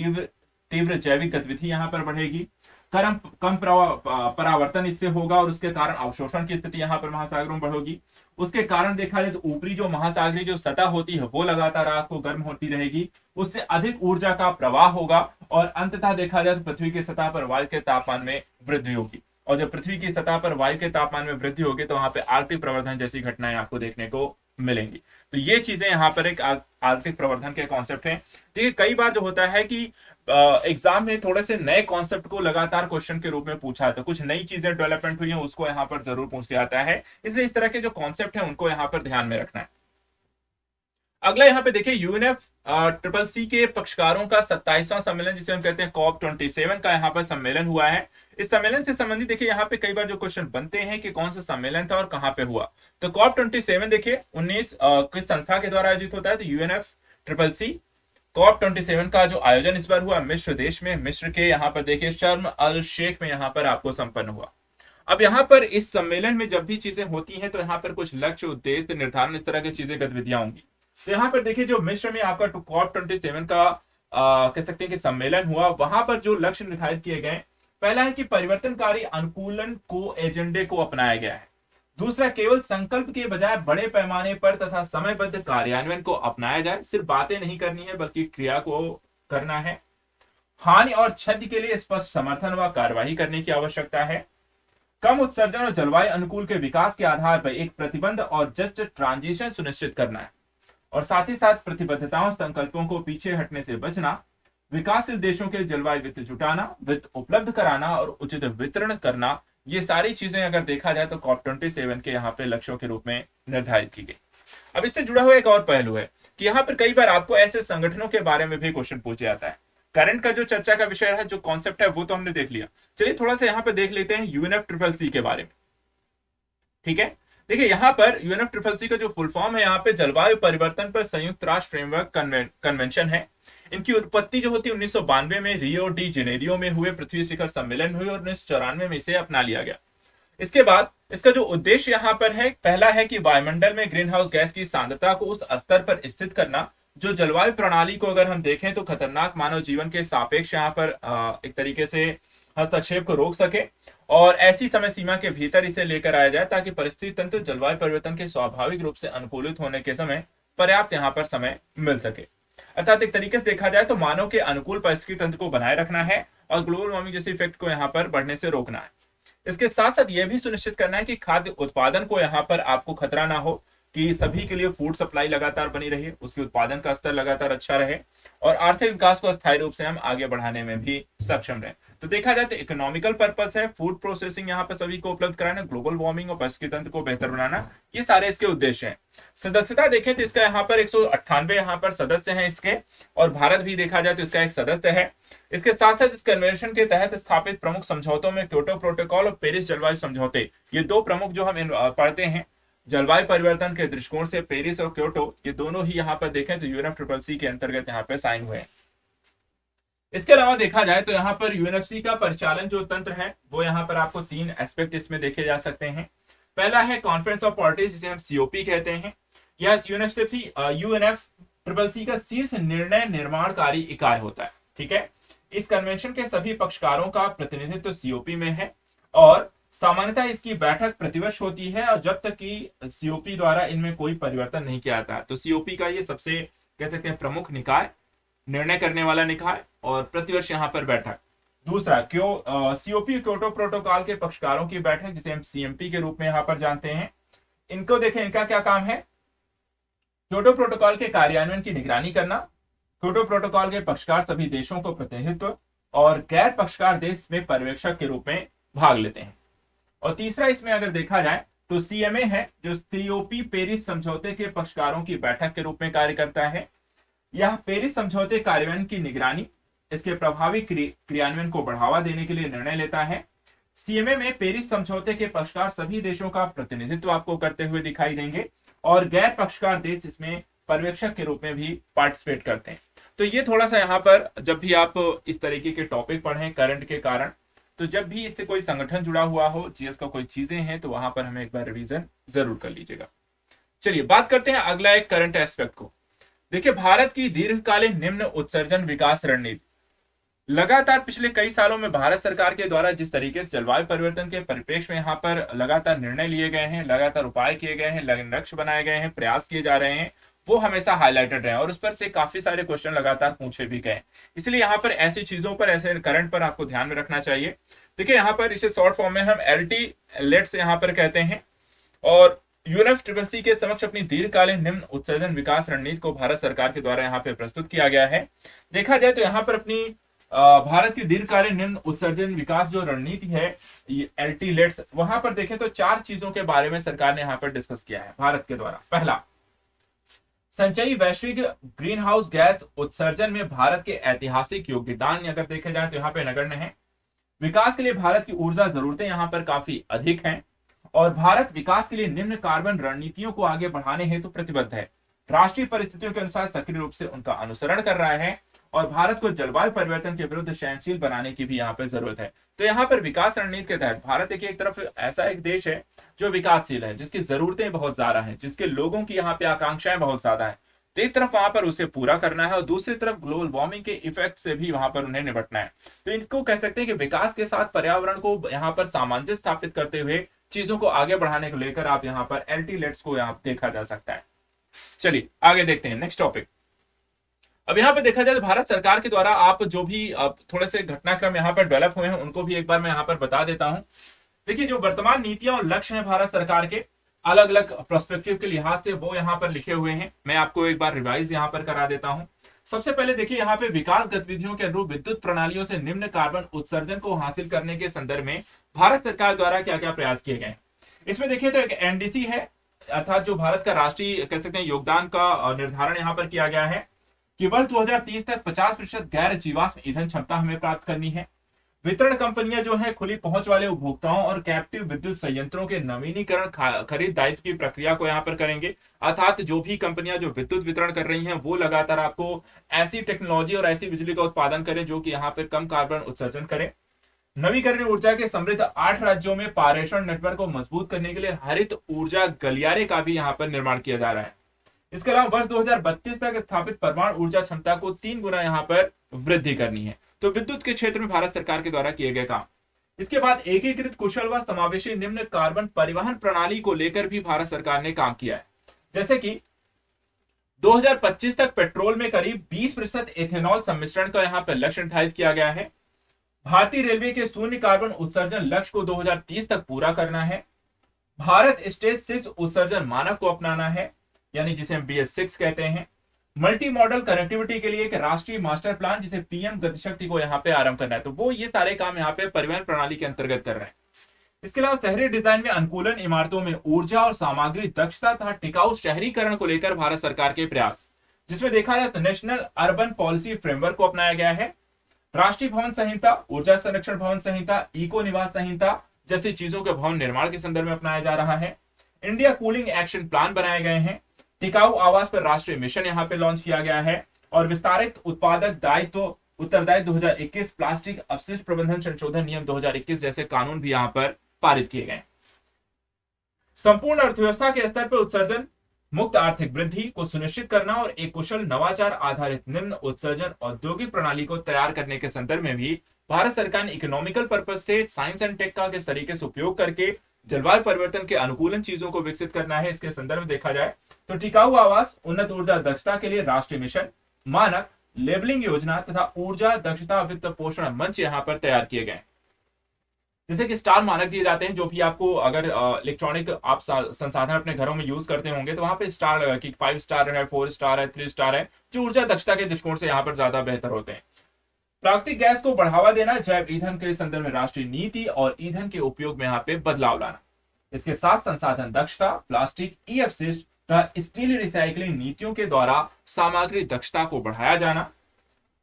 तीव्र जैविक गतिविधि यहाँ पर बढ़ेगी, कम परावर्तन इससे होगा और उसके कारण अवशोषण की स्थिति यहाँ पर महासागरों में बढ़ेगी। उसके कारण देखा जाए तो ऊपरी जो महासागरीय जो सतह होती है वो लगातार रात को गर्म होती रहेगी, उससे अधिक ऊर्जा का प्रवाह होगा और अंततः देखा जाए तो पृथ्वी की सतह पर वायु के तापमान में वृद्धि होगी। और जब पृथ्वी की सतह पर वायु के तापमान में वृद्धि होगी तो वहां पे आर्कटिक प्रवर्धन जैसी घटनाएं आपको देखने को मिलेंगी। तो ये चीजें यहाँ पर एक आर्कटिक प्रवर्धन के कॉन्सेप्ट हैं। देखिए कई बार जो होता है कि एग्जाम में थोड़े से नए कॉन्सेप्ट को लगातार क्वेश्चन के रूप में पूछा है, तो कुछ नई चीजें डेवलपमेंट हुई हैं उसको यहाँ पर जरूर पूछ लिया जाता है, इसलिए इस तरह के जो कॉन्सेप्ट है उनको यहाँ पर ध्यान में रखना है। अगला यहाँ पे देखिए UNFCCC के पक्षकारों का 27वां सम्मेलन जिसे हम कहते हैं COP27 का यहाँ पर सम्मेलन हुआ है। इस सम्मेलन से संबंधित देखिए यहाँ पे कई बार जो क्वेश्चन बनते हैं कि कौन सा सम्मेलन था और कहाँ पे हुआ। तो COP27 देखिए 19 किस संस्था के द्वारा आयोजित होता है, तो UNFCCC। COP27 का जो आयोजन इस बार हुआ मिस्र देश में, मिस्र के यहाँ पर देखिए शर्म अल शेख में यहाँ पर आपको संपन्न हुआ। अब यहाँ पर इस सम्मेलन में जब भी चीजें होती हैं तो यहाँ पर कुछ लक्ष्य उद्देश्य निर्धारण इस तरह की चीजें गतिविधियां होंगी। तो यहाँ पर देखिए जो मिस्र में आपका COP27 का कह सकते हैं कि सम्मेलन हुआ, वहां पर जो लक्ष्य निर्धारित किए गए, पहला है कि परिवर्तनकारी अनुकूलन को एजेंडे को अपनाया गया है। दूसरा, केवल संकल्प के बजाय बड़े पैमाने पर तथा समयबद्ध कार्यान्वयन को अपनाया जाए, सिर्फ बातें नहीं करनी है बल्कि क्रिया को करना है। हानि और क्षति के लिए स्पष्ट समर्थन व कार्यवाही करने की आवश्यकता है। कम उत्सर्जन और जलवायु अनुकूल के विकास के आधार पर एक प्रतिबंध और जस्ट ट्रांजिशन सुनिश्चित करना है। और साथ ही साथ प्रतिबद्धताओं संकल्पों को पीछे हटने से बचना, विकासशील देशों के जलवायु वित्त जुटाना, वित्त उपलब्ध कराना और उचित वितरण करना, ये सारी चीजें अगर देखा जाए तो COP27 के यहाँ पे लक्ष्यों के रूप में निर्धारित की गई। अब इससे जुड़ा हुआ एक और पहलू है कि यहाँ पर कई बार आपको ऐसे संगठनों के बारे में भी क्वेश्चन पूछा जाता है। करंट का जो चर्चा का विषय है, जो कॉन्सेप्ट है वो तो हमने देख लिया, चलिए थोड़ा सा यहाँ पे देख लेते हैं UNFCCC के बारे में। ठीक है, देखिए यहाँ पर UNFCCC का जो फुल फॉर्म है यहाँ पे जलवायु परिवर्तन पर संयुक्त राष्ट्र फ्रेमवर्क कन्वेंशन है। इनकी उत्पत्ति जो होती है 1992 में रियो डी जेनेरियो में हुए पृथ्वी शिखर सम्मेलन हुए और 1994 में इसे अपना लिया गया। इसके बाद इसका जो उद्देश्य यहाँ पर है, पहला है कि वायुमंडल में ग्रीन हाउस गैस की सांद्रता को उस स्तर पर स्थित करना जो जलवायु प्रणाली को अगर हम देखें तो खतरनाक मानव जीवन के सापेक्ष यहाँ पर एक तरीके से हस्तक्षेप को रोक सके और ऐसी समय सीमा के भीतर इसे लेकर आया जाए ताकि परिस्थिति तंत्र जलवायु परिवर्तन के स्वाभाविक रूप से अनुकूलित होने के समय पर्याप्त यहाँ पर समय मिल सके। अर्थात एक तरीके से देखा जाए तो मानव के अनुकूल परिस्थिति तंत्र को बनाए रखना है और ग्लोबल वार्मिंग जैसे इफेक्ट को यहाँ पर बढ़ने से रोकना है। इसके साथ साथ यह भी सुनिश्चित करना है कि खाद्य उत्पादन को यहाँ पर आपको खतरा ना हो, कि सभी के लिए फूड सप्लाई लगातार बनी रहे, उसके उत्पादन का स्तर लगातार अच्छा रहे और आर्थिक विकास को अस्थायी रूप से हम आगे बढ़ाने में भी सक्षम रहे। तो देखा जाए तो इकोनॉमिकल पर्पस है, फूड प्रोसेसिंग यहाँ पर सभी को उपलब्ध कराना, ग्लोबल वार्मिंग और पारिस्थितिकी तंत्र को बेहतर बनाना, ये सारे इसके उद्देश्य हैं। सदस्यता देखें तो इसका यहाँ पर 198 यहाँ पर सदस्य हैं इसके, और भारत भी देखा जाए तो इसका एक सदस्य है। इसके साथ साथ इस कन्वेंशन के तहत स्थापित प्रमुख समझौतों में क्योटो प्रोटोकॉल और पेरिस जलवायु समझौते, ये दो प्रमुख जो हम पढ़ते हैं जलवायु परिवर्तन के दृष्टिकोण से, पेरिस और क्योटो, ये दोनों ही यहाँ पर देखें तो यूएनएफसीसीसी के अंतर्गत यहाँ पर साइन हुए हैं। इसके अलावा देखा जाए तो यहाँ पर यूएनएफसीसीसी का परिचालन जो तंत्र है वो यहाँ पर आपको 3 एस्पेक्ट इसमें देखे जा सकते हैं। पहला है कॉन्फ्रेंस ऑफ पार्टीज, जिसे हम सीओपी कहते हैं। यह यूएनएफसीसीसी का शीर्ष निर्णय निर्माणकारी इकाई होता है, ठीक है। इस कन्वेंशन के सभी पक्षकारों का प्रतिनिधित्व सीओपी में है और सामान्यतः इसकी बैठक प्रतिवर्ष होती है, और जब तक कि सीओपी द्वारा इनमें कोई परिवर्तन नहीं किया जाता। तो सीओपी का ये सबसे कह सकते हैं प्रमुख निकाय, निर्णय करने वाला निकाय, और प्रतिवर्ष यहाँ पर बैठक। दूसरा सीओपी क्योटो प्रोटोकॉल के पक्षकारों की बैठक, जिसे हम सीएमपी के रूप में यहाँ पर जानते हैं। इनको देखें, इनका क्या काम है? क्योटो प्रोटोकॉल के कार्यान्वयन की निगरानी करना, क्योटो प्रोटोकॉल के पक्षकार सभी देशों को प्रतिनिधित्व और गैर पक्षकार देश में पर्यवेक्षक के रूप में भाग लेते हैं। और तीसरा इसमें अगर देखा जाए तो सीएमए है, जो सीओपी पेरिस समझौते के पक्षकारों की बैठक के रूप में कार्य करता है। यह पेरिस समझौते कार्यान्वयन की निगरानी, इसके प्रभावी क्रियान्वयन को बढ़ावा देने के लिए निर्णय लेता है। सीएमए में पेरिस समझौते के पक्षकार सभी देशों का प्रतिनिधित्व आपको करते हुए दिखाई देंगे और गैर पक्षकार देश इसमें पर्यवेक्षक के रूप में भी पार्टिसिपेट करते हैं। तो ये थोड़ा सा यहाँ पर जब भी आप इस तरीके के टॉपिक पढ़ें करंट के कारण, तो जब भी इससे कोई संगठन जुड़ा हुआ हो, जीएस का कोई चीजें हैं, तो वहां पर हमें एक बार रिवीजन जरूर कर लीजिएगा। चलिए बात करते हैं अगला एक करंट एस्पेक्ट को। देखिए, भारत की दीर्घकालीन निम्न उत्सर्जन विकास रणनीति, लगातार पिछले कई सालों में भारत सरकार के द्वारा जिस तरीके से जलवायु परिवर्तन के परिप्रेक्ष्य में यहाँ पर लगातार निर्णय लिए गए हैं, लगातार उपाय किए गए हैं, लक्ष्य बनाए गए हैं, प्रयास किए जा रहे हैं, वो हमेशा हाईलाइटेड रहे और उस पर से काफी सारे क्वेश्चन लगातार पूछे भी गए। इसलिए यहाँ पर ऐसी चीजों पर, ऐसे करंट पर आपको ध्यान में रखना चाहिए। देखिए, यहाँ पर इसे शॉर्ट फॉर्म में हम एलटी लेट्स यहाँ पर कहते हैं, और यूएनएफसीसीसी के समक्ष अपनी दीर्घकालीन निम्न उत्सर्जन विकास रणनीति को भारत सरकार के द्वारा यहाँ पे प्रस्तुत किया गया है। देखा जाए तो यहाँ पर अपनी भारत की दीर्घकालीन निम्न उत्सर्जन विकास जो रणनीति है एलटी लेट्स, वहां पर देखें तो 4 चीजों के बारे में सरकार ने यहाँ पर डिस्कस किया है भारत के द्वारा। पहला, संचयी वैश्विक ग्रीन हाउस गैस उत्सर्जन में भारत के ऐतिहासिक योगदान अगर देखे जाए तो यहाँ पे नगण्य है। विकास के लिए भारत की ऊर्जा जरूरतें यहाँ पर काफी अधिक हैं और भारत विकास के लिए निम्न कार्बन रणनीतियों को आगे बढ़ाने हेतु प्रतिबद्ध है, राष्ट्रीय परिस्थितियों के अनुसार सक्रिय रूप से उनका अनुसरण कर रहा है और भारत को जलवायु परिवर्तन के विरुद्ध सहनशील बनाने की भी यहाँ पर जरूरत है। तो यहाँ पर विकास रणनीति के तहत भारत देखिए एक तरफ ऐसा एक देश है जो विकासशील है, जिसकी जरूरतें बहुत ज्यादा हैं, जिसके लोगों की यहाँ पे आकांक्षाएं बहुत ज्यादा है। तो एक तरफ वहां पर उसे पूरा करना है और दूसरी तरफ ग्लोबल वार्मिंग के इफेक्ट से भी वहां पर उन्हें निपटना है। तो इनको कह सकते हैं कि विकास के साथ पर्यावरण को यहाँ पर सामंजस्य स्थापित करते हुए चीजों को आगे बढ़ाने को लेकर आप यहाँ पर एलटी लेट्स को यहाँ देखा जा सकता है। चलिए आगे देखते हैं नेक्स्ट टॉपिक। अब यहाँ पे देखा जाए तो भारत सरकार के द्वारा आप जो भी थोड़े से घटनाक्रम यहाँ पर डेवलप हुए हैं उनको भी एक बार मैं यहाँ पर बता देता हूँ। देखिए, जो वर्तमान नीतियां और लक्ष्य हैं भारत सरकार के अलग अलग प्रोस्पेक्टिव के लिहाज से, वो यहाँ पर लिखे हुए हैं। मैं आपको एक बार रिवाइज यहाँ पर करा देता हूँ। सबसे पहले देखिए, यहाँ पे विकास गतिविधियों के अनुरूप विद्युत प्रणालियों से निम्न कार्बन उत्सर्जन को हासिल करने के संदर्भ में भारत सरकार द्वारा क्या क्या प्रयास किए गए। इसमें देखिए तो एक एनडीसी है, अर्थात जो भारत का राष्ट्रीय कह सकते हैं योगदान का निर्धारण यहाँ पर किया गया है कि वर्ष 2030 तक 50% गैर जीवाश्म ईंधन क्षमता हमें प्राप्त करनी है। वितरण कंपनियां जो है खुली पहुंच वाले उपभोक्ताओं और कैप्टिव विद्युत संयंत्रों के नवीनीकरण खरीद दायित्व की प्रक्रिया को यहाँ पर करेंगे। अर्थात जो भी कंपनियां जो विद्युत वितरण कर रही हैं वो लगातार आपको ऐसी टेक्नोलॉजी और ऐसी बिजली का उत्पादन करें जो कि यहाँ पर कम कार्बन उत्सर्जन करे। नवीकरणीय ऊर्जा के समृद्ध 8 राज्यों में पारेषण नेटवर्क को मजबूत करने के लिए हरित ऊर्जा गलियारे का भी यहाँ पर निर्माण किया जा रहा है। इसके अलावा वर्ष 2032 तक स्थापित परमाणु ऊर्जा क्षमता को 3 गुना यहाँ पर वृद्धि करनी है। तो विद्युत के क्षेत्र में भारत सरकार के द्वारा किए गए काम। इसके बाद एकीकृत कुशल व समावेशी निम्न कार्बन परिवहन प्रणाली को लेकर भी भारत सरकार ने काम किया है। जैसे कि 2025 तक पेट्रोल में करीब 20% एथेनॉल सम्मिश्रण का यहाँ पर लक्ष्य निर्धारित किया गया है। भारतीय रेलवे के शून्य कार्बन उत्सर्जन लक्ष्य को 2030 तक पूरा करना है। भारत स्टेज 6 उत्सर्जन मानक को अपनाना है, यानी जिसे हम BS6 कहते हैं। मल्टी मॉडल कनेक्टिविटी के लिए एक राष्ट्रीय मास्टर प्लान जिसे PM गतिशक्ति को यहाँ पे आरंभ करना है। तो वो ये सारे काम यहाँ पे परिवहन प्रणाली के अंतर्गत कर रहे हैं। इसके अलावा शहरी डिजाइन में अनुकूलन, इमारतों में ऊर्जा और सामग्री दक्षता तथा टिकाऊ शहरीकरण को लेकर भारत सरकार के प्रयास, जिसमें देखा जाए तो नेशनल अर्बन पॉलिसी फ्रेमवर्क को अपनाया गया है। राष्ट्रीय भवन संहिता, ऊर्जा संरक्षण भवन संहिता, इको निवास संहिता जैसी चीजों के भवन निर्माण के संदर्भ में अपनाया जा रहा है। इंडिया कूलिंग एक्शन प्लान बनाए गए हैं। टिकाऊ आवास पर राष्ट्रीय मिशन यहाँ पे लॉन्च किया गया है। और विस्तारित उत्पादक दायित्व उत्तरदायित्व 2021, प्लास्टिक अपशिष्ट प्रबंधन संशोधन नियम 2021 जैसे कानून भी यहाँ पर पारित किए गए। संपूर्ण अर्थव्यवस्था के स्तर पर उत्सर्जन मुक्त आर्थिक वृद्धि को सुनिश्चित करना और एक कुशल नवाचार आधारित निम्न उत्सर्जन औद्योगिक प्रणाली को तैयार करने के संदर्भ में भी भारत सरकार ने इकोनॉमिकल पर्पज से साइंस एंड टेक का किस तरीके से उपयोग करके जलवायु परिवर्तन के अनुकूलन चीजों को विकसित करना है, इसके संदर्भ में देखा जाए तो टिकाऊ आवास, उन्नत ऊर्जा दक्षता के लिए राष्ट्रीय मिशन, मानक, लेबलिंग योजना तथा ऊर्जा दक्षता वित्त पोषण मंच यहाँ पर तैयार किए गए। जैसे कि स्टार मानक दिए जाते हैं, जो भी आपको अगर इलेक्ट्रॉनिक आप संसाधन अपने घरों में यूज करते होंगे तो वहां पे स्टार लगा कि 5 स्टार है, 4 स्टार है, 3 स्टार है, जो ऊर्जा दक्षता के दृष्टिकोण से यहाँ पर ज्यादा बेहतर होते हैं। प्राकृतिक गैस को बढ़ावा देना, जैव ईंधन के संदर्भ में राष्ट्रीय नीति और ईंधन के उपयोग में यहाँ पे बदलाव लाना। इसके साथ संसाधन दक्षता, प्लास्टिक, ई अपशिष्ट तथा स्टील रिसाइकलिंग नीतियों के द्वारा सामग्री दक्षता को बढ़ाया जाना।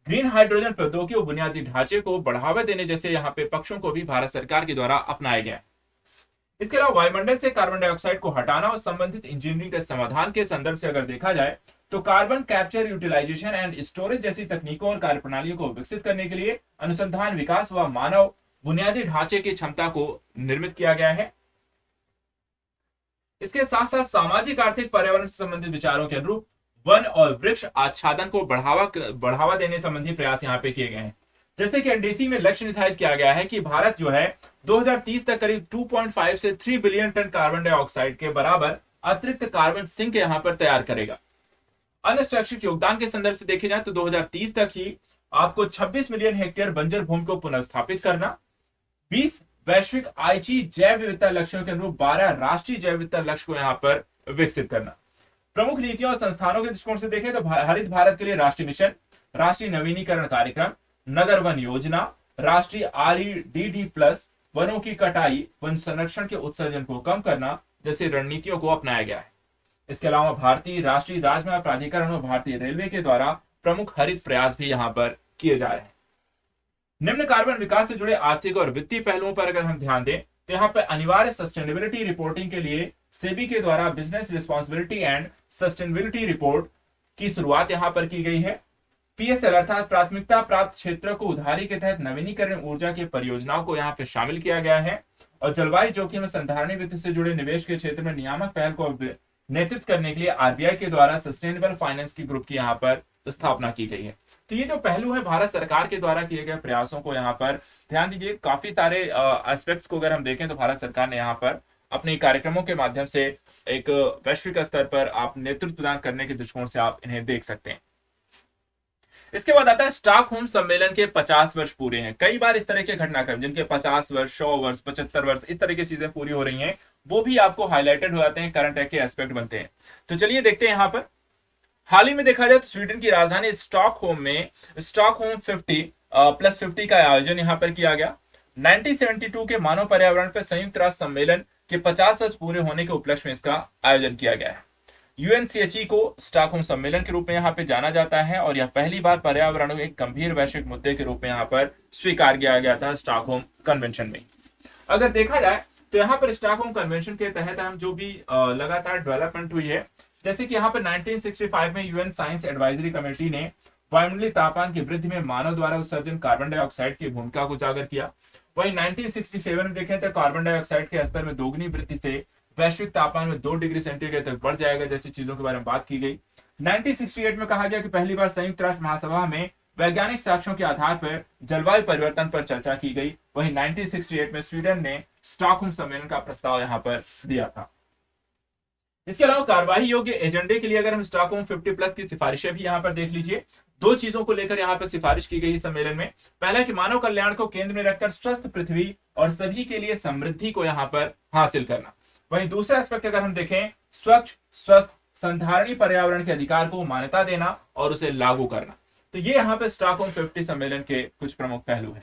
ग्रीन हाइड्रोजन प्रौद्योगिकी और बुनियादी ढांचे को बढ़ावा देने जैसे यहाँ पे पक्षों को भी भारत सरकार के द्वारा अपनाया गया। इसके अलावा वायुमंडल से कार्बन डाइऑक्साइड को हटाना और संबंधित इंजीनियरिंग के समाधान के संदर्भ से अगर देखा जाए तो carbon capture, utilisation and storage जैसी तकनीकों और कार्यप्रणालियों को विकसित करने के लिए अनुसंधान, विकास व मानव बुनियादी ढांचे की क्षमता को निर्मित किया गया है। इसके साथ साथ सामाजिक, आर्थिक, पर्यावरण से संबंधित विचारों के अनुरूप वन और वृक्ष आच्छादन को बढ़ावा देने संबंधी प्रयास यहाँ पे किए गए हैं। जैसे कि NDC में लक्ष्य निर्धारित किया गया है कि भारत जो है 2030 तक करीब 2.5 से 3 बिलियन टन कार्बन डाइऑक्साइड के बराबर अतिरिक्त कार्बन सिंक यहाँ पर तैयार करेगा। अन्य शैक्षिक योगदान के संदर्भ से देखे जाए तो 2030 तक ही आपको 26 मिलियन हेक्टेयर बंजर भूमि को पुनर्स्थापित करना, 20 वैश्विक आईची जैव विविधता लक्ष्यों के अनुरूप 12 राष्ट्रीय जैव विविधता लक्ष्य को यहाँ पर विकसित करना। प्रमुख नीतियों और संस्थानों के दृष्टिकोण से देखें तो हरित भारत के लिए राष्ट्रीय मिशन, राष्ट्रीय नवीनीकरण कार्यक्रम, नगर वन योजना, राष्ट्रीय REDD+, वनों की कटाई, वन संरक्षण के उत्सर्जन को कम करना जैसे रणनीतियों को अपनाया गया है। इसके अलावा भारतीय राष्ट्रीय राजमार्ग प्राधिकरण और भारतीय रेलवे के द्वारा प्रमुख हरित प्रयास भी यहाँ पर किए जा रहे हैं। निम्न कार्बन विकास से जुड़े आर्थिक और वित्तीय पहलुओं पर अगर हम ध्यान दें तो यहाँ पर अनिवार्य सस्टेनेबिलिटी रिपोर्टिंग के लिए सेबी के द्वारा business responsibility and sustainability report की शुरुआत यहाँ पर की गई है। PSL अर्थात प्राथमिकता प्राप्त क्षेत्रों को उधारी के तहत नवीनीकरण ऊर्जा की परियोजनाओं को यहाँ पे शामिल किया गया है। और जलवायु जोखिम संधारणी वित्त से जुड़े निवेश के क्षेत्र में नियामक पहल को नेतृत्व करने के लिए RBI के द्वारा सस्टेनेबल फाइनेंस की ग्रुप की यहाँ पर स्थापना की गई है। तो ये जो पहलू है भारत सरकार के द्वारा किए गए प्रयासों को यहाँ पर ध्यान दीजिए। काफी सारे एस्पेक्ट्स को अगर हम देखें तो भारत सरकार ने यहाँ पर अपने कार्यक्रमों के माध्यम से एक वैश्विक स्तर पर आप नेतृत्व प्रदान करने के दृष्टिकोण से आप इन्हें देख सकते हैं। इसके बाद आता है स्टॉकहोम सम्मेलन के 50 वर्ष पूरे हैं। कई बार इस तरह के घटनाक्रम जिनके 50 वर्ष, 100 वर्ष, 75 वर्ष इस तरह की चीजें पूरी हो रही हैं, वो भी आपको हाईलाइटेड हो जाते हैं, करंट के एस्पेक्ट बनते हैं। तो चलिए देखते हैं यहाँ पर। हाल ही में देखा जाए तो स्वीडन की राजधानी स्टॉकहोम में स्टॉकहोम 50+50 का आयोजन यहाँ पर किया गया। 1972 के मानव पर्यावरण पर संयुक्त राष्ट्र सम्मेलन के 50 वर्ष पूरे होने के उपलक्ष्य में इसका आयोजन किया गया है। UNCHE को स्टॉकहोम सम्मेलन के रूप में यहाँ पे जाना जाता है और यह पहली बार पर्यावरण को एक गंभीर वैश्विक मुद्दे के रूप में यहाँ पर स्वीकार किया गया था स्टॉकहोम कन्वेंशन में। अगर देखा जाए तो यहाँ पर स्टॉकहोम कन्वेंशन के तहत हम जो भी लगातार डेवलपमेंट हुई है, जैसे कि यहाँ पर 1965 में UN साइंस एडवाइजरी कमेटी ने वायुमंडलीय तापमान की वृद्धि में मानव द्वारा उत्सर्जन कार्बन डाइऑक्साइड की भूमिका को उजागर किया। वहीं 1967 में देखें तो कार्बन डाइऑक्साइड के स्तर में दोगुनी वृद्धि से वैश्विक तापमान में 2 डिग्री सेंटीग्रेड तक बढ़ जाएगा जैसी चीजों के बारे में बात की गई। 1968 में कहा गया कि पहली बार संयुक्त राष्ट्र महासभा में वैज्ञानिक साक्ष्यों के आधार पर जलवायु परिवर्तन पर चर्चा की गई। वहीं 1968 में स्वीडन ने स्टॉकहोम सम्मेलन का प्रस्ताव यहाँ पर दिया था। इसके अलावा कार्यवाही योग्य एजेंडे के लिए अगर हम स्टॉकहोम 50+ की सिफारिशें भी यहाँ पर देख लीजिए। 2 चीजों को लेकर यहाँ पर सिफारिश की गई सम्मेलन में। पहला कि मानव कल्याण को केंद्र में रखकर स्वस्थ पृथ्वी और सभी के लिए समृद्धि को यहाँ पर हासिल करना। वहीं दूसरा एस्पेक्ट अगर हम देखें, स्वच्छ स्वस्थ संधारणीय पर्यावरण के अधिकार को मान्यता देना और उसे लागू करना। तो ये यहाँ पे स्टॉकहोम 50 सम्मेलन के कुछ प्रमुख पहलू हैं।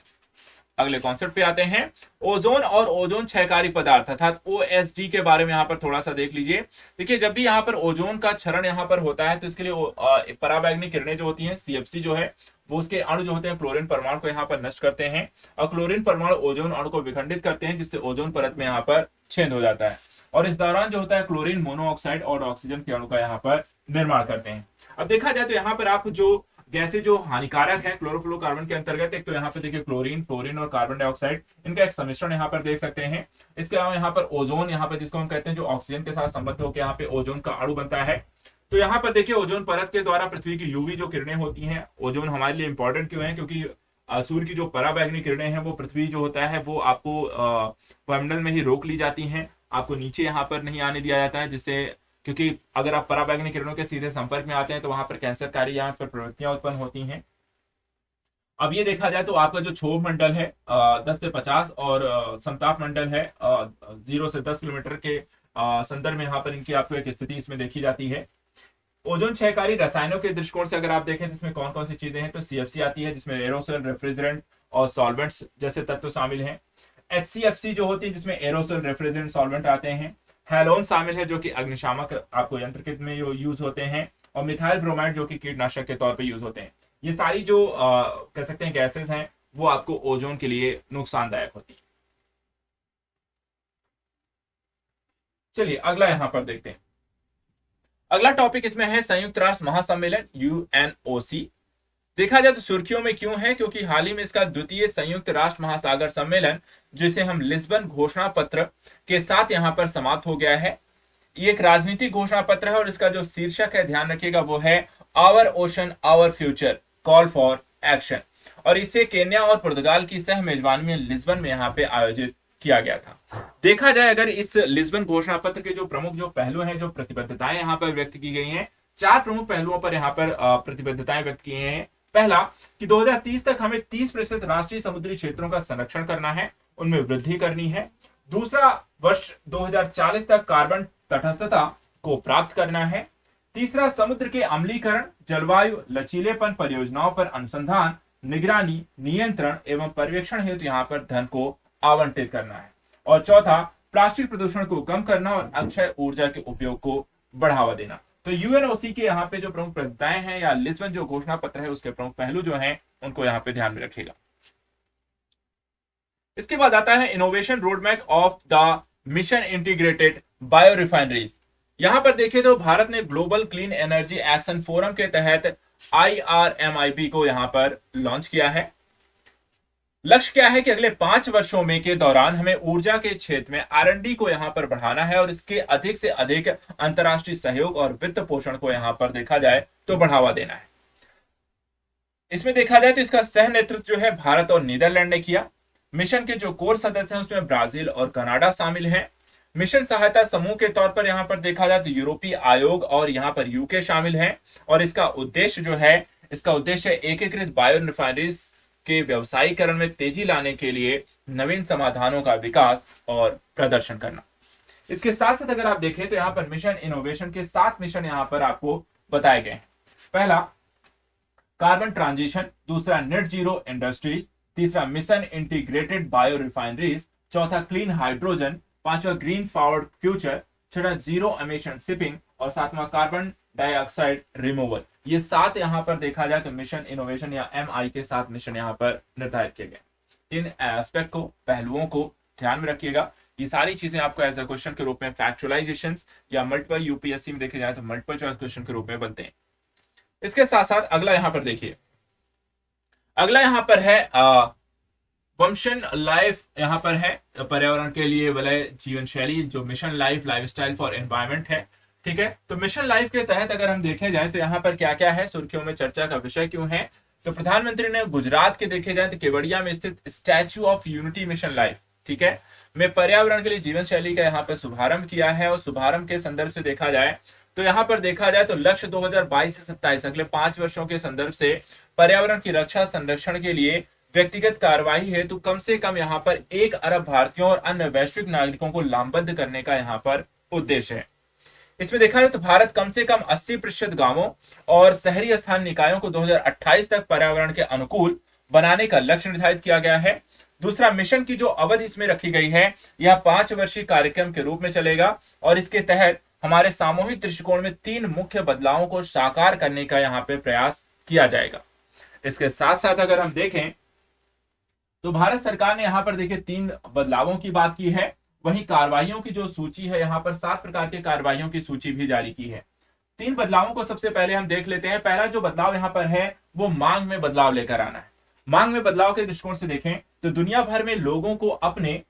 अगले कॉन्सेप्ट पे आते हैं, ओजोन और ओजोन क्षयकारी पदार्थ अर्थात ओएसडी के बारे में यहाँ पर थोड़ा सा देख लीजिए। देखिए, जब भी यहाँ पर ओजोन का क्षरण यहाँ पर होता है तो इसके लिए पराबैंगनी किरणें जो होती हैं, सीएफसी जो है, वो उसके अणु जो होते हैं क्लोरीन परमाणु को यहाँ पर नष्ट करते हैं और क्लोरीन परमाणु ओजोन अणु को विखंडित करते हैं, जिससे ओजोन परत में यहाँ पर छेद हो जाता है और इस दौरान जो होता है क्लोरीन मोनोऑक्साइड और ऑक्सीजन के अणु का यहाँ पर निर्माण करते हैं। अब देखा जाए तो यहाँ पर आप जो गैसें जो हानिकारक है क्लोरोफ्लोरोकार्बन के अंतर्गत, एक तो यहाँ पे देखिए क्लोरीन, फ्लोरीन और कार्बन डाइऑक्साइड, इनका एक सम्मिश्रण यहाँ पर देख सकते हैं। इसके अलावा यहाँ पर ओजोन, यहाँ पर जिसको हम कहते हैं जो ऑक्सीजन के साथ संबद्ध होकर यहाँ पे ओजोन का अणु बनता है। तो यहाँ पर देखिए ओजोन परत के द्वारा पृथ्वी की यूवी जो किरणें होती हैं, ओजोन हमारे लिए इंपॉर्टेंट क्यों है, क्योंकि सूर्य की जो पराबैंगनी किरणें हैं वो पृथ्वी जो होता है वो आपको वायुमंडल में ही रोक ली जाती हैं, आपको नीचे यहाँ पर नहीं आने दिया जाता है, जिससे क्योंकि अगर आप पराबैंगनी किरणों के सीधे संपर्क में आते हैं तो वहां पर कैंसरकारी यहाँ पर प्रवृत्तियां उत्पन्न होती हैं। अब ये देखा जाए तो आपका जो क्षोभ मंडल है 10 से 50 और समताप मंडल है 0 से 10 किलोमीटर के संदर्भ में यहाँ पर इनकी आपको एक स्थिति इसमें देखी जाती है। ओजोन क्षयकारी रसायनों के दृष्टिकोण से अगर आप देखें तो इसमें कौन कौन सी चीजें हैं, तो सीएफसी आती है जिसमें एरोसोल, रेफ्रिजरेंट और सॉल्वेंट्स जैसे तत्व शामिल हैं। एचसीएफसी जो होती है जिसमें एरोसोल, रेफ्रिजरेंट, सॉल्वेंट आते हैं। हैलोन शामिल है जो कि अग्निशामक आपको यंत्र में यूज होते हैं, और मिथाइल ब्रोमाइड जो कि कीटनाशक के तौर पे यूज होते हैं। ये सारी जो कह सकते हैं गैसेस हैं वो आपको ओजोन के लिए नुकसानदायक होती है। चलिए अगला यहां पर देखते हैं। अगला टॉपिक इसमें है संयुक्त राष्ट्र महासम्मेलन यूएनओसी। देखा जाए तो सुर्खियों में क्यों है, क्योंकि हाल ही में इसका द्वितीय संयुक्त राष्ट्र महासागर सम्मेलन, जिसे हम लिस्बन घोषणा पत्र के साथ यहां पर समाप्त हो गया है। ये एक राजनीतिक घोषणा पत्र है और इसका जो शीर्षक है, ध्यान रखिएगा, वो है our ocean our future, call for action. और इसे केन्या और पुर्तगाल की सह मेजबानी में लिस्बन में यहाँ पे आयोजित किया गया था। देखा जाए अगर इस लिस्बन घोषणा पत्र के जो प्रमुख जो पहलू हैं, जो प्रतिबद्धताएं यहाँ पर व्यक्त की गई हैं, 4 प्रमुख पहलुओं पर यहाँ पर प्रतिबद्धताएं व्यक्त की हैं। पहला कि 2030 तक हमें 30% राष्ट्रीय समुद्री क्षेत्रों का संरक्षण करना है, उनमें वृद्धि करनी है। दूसरा, वर्ष 2040 तक कार्बन तटस्थता को प्राप्त करना है। तीसरा, समुद्र के अम्लीकरण, जलवायु लचीलेपन परियोजनाओं पर अनुसंधान, निगरानी, नियंत्रण एवं पर्यवेक्षण हेतु यहाँ पर धन को आवंटित करना है। और चौथा, प्लास्टिक प्रदूषण को कम करना और अक्षय ऊर्जा के उपयोग को बढ़ावा देना। तो यूएनओसी के यहाँ पे जो प्रमुख प्रतिबद्धताएं हैं या लिस्बन जो घोषणा पत्र है उसके प्रमुख पहलू जो हैं उनको यहाँ पे ध्यान में रखिएगा। इसके बाद आता है innovation roadmap of the mission integrated bio refineries. यहां पर देखें तो भारत ने global clean energy action forum के तहत IRMIP को यहां पर लॉन्च किया है। लक्ष्य क्या है कि अगले 5 वर्षों में के दौरान हमें ऊर्जा के क्षेत्र में R&D को यहां पर बढ़ाना है और इसके अधिक से अधिक अंतर्राष्ट्रीय सहयोग और वित्त पोषण को यहां पर देखा जाए तो बढ़ावा देना है। इसमें देखा जाए तो इसका सह नेतृत्व जो है भारत और नीदरलैंड ने किया। मिशन के जो कोर सदस्य हैं उसमें ब्राजील और कनाडा शामिल हैं। मिशन सहायता समूह के तौर पर यहां पर देखा जाए तो यूरोपीय आयोग और यहां पर यूके शामिल हैं। और इसका उद्देश्य जो है, इसका उद्देश्य एकीकृत बायो रिफाइनरीज के व्यवसायीकरण में तेजी लाने के लिए नवीन समाधानों का विकास और प्रदर्शन करना। इसके साथ साथ अगर आप देखें तो यहाँ पर मिशन इनोवेशन के 7 मिशन यहाँ पर आपको बताए गए हैं। पहला, कार्बन ट्रांजिशन। दूसरा, नेट जीरो इंडस्ट्रीज। तीसरा, मिशन इंटीग्रेटेड बायो रिफाइनरीज। चौथा, क्लीन हाइड्रोजन। पांचवा, ग्रीन पावर्ड फ्यूचर। छठा, जीरो एमिशन शिपिंग। और सातवां, कार्बन डाइऑक्साइड रिमूवल। ये 7 यहां पर देखा जाए तो मिशन इनोवेशन या MI के 7 मिशन यहां पर निर्धारित किए गए। इन एस्पेक्ट को, पहलुओं को ध्यान में रखिएगा। ये सारी चीजें आपको एज अ क्वेश्चन के रूप में फैक्चुअलाइजेशंस या मल्टीपल यूपीएससी में देखे जाए तो मल्टीपल चॉइस क्वेश्चन के रूप में बनते हैं। इसके साथ साथ अगला यहां पर देखिए, अगला यहां पर है वंशन लाइफ। यहां पर है पर्यावरण के लिए वलय जीवन शैली, जो mission life lifestyle for environment है। ठीक है, तो मिशन लाइफ के तहत अगर हम देखे जाए तो यहाँ पर क्या क्या है, सुर्खियों में चर्चा का विषय क्यों है, तो प्रधानमंत्री ने गुजरात के देखे जाए तो केवड़िया में स्थित statue of unity mission life, ठीक है, में पर्यावरण के लिए जीवन शैली का यहाँ पर शुभारंभ किया है। और शुभारंभ के संदर्भ से देखा जाए तो यहाँ पर देखा जाए तो लक्ष्य 2022 से 27 अगले 5 वर्षों के संदर्भ से पर्यावरण की रक्षा संरक्षण के लिए व्यक्तिगत कार्रवाई है तो कम से कम यहाँ पर 1 अरब भारतीयों और अन्य वैश्विक नागरिकों को लामबंद करने का यहाँ पर उद्देश्य है। इसमें देखा जाए तो भारत कम से कम 80% गांवों और शहरी स्थानीय निकायों को 2028 तक पर्यावरण के अनुकूल बनाने का लक्ष्य निर्धारित किया गया है। दूसरा, मिशन की जो अवधि इसमें रखी गई है यह 5 वर्षीय कार्यक्रम के रूप में चलेगा और इसके तहत हमारे सामूहिक दृष्टिकोण में 3 मुख्य बदलावों को साकार करने का यहाँ पे प्रयास किया जाएगा। इसके साथ साथ अगर हम देखें तो भारत सरकार ने यहाँ पर देखिए 3 बदलावों की बात की है। वहीं कार्रवाइयों की जो सूची है यहाँ पर 7 प्रकार के कार्रवाइयों की सूची भी जारी की है। 3 बदलावों को सबसे पहले हम देख लेते हैं। पहला जो बदलाव यहाँ पर है वो मांग में बदलाव लेकर आना है। मांग में बदलाव के दृष्टिकोण से देखें तो दुनिया भर में लोगों को अपने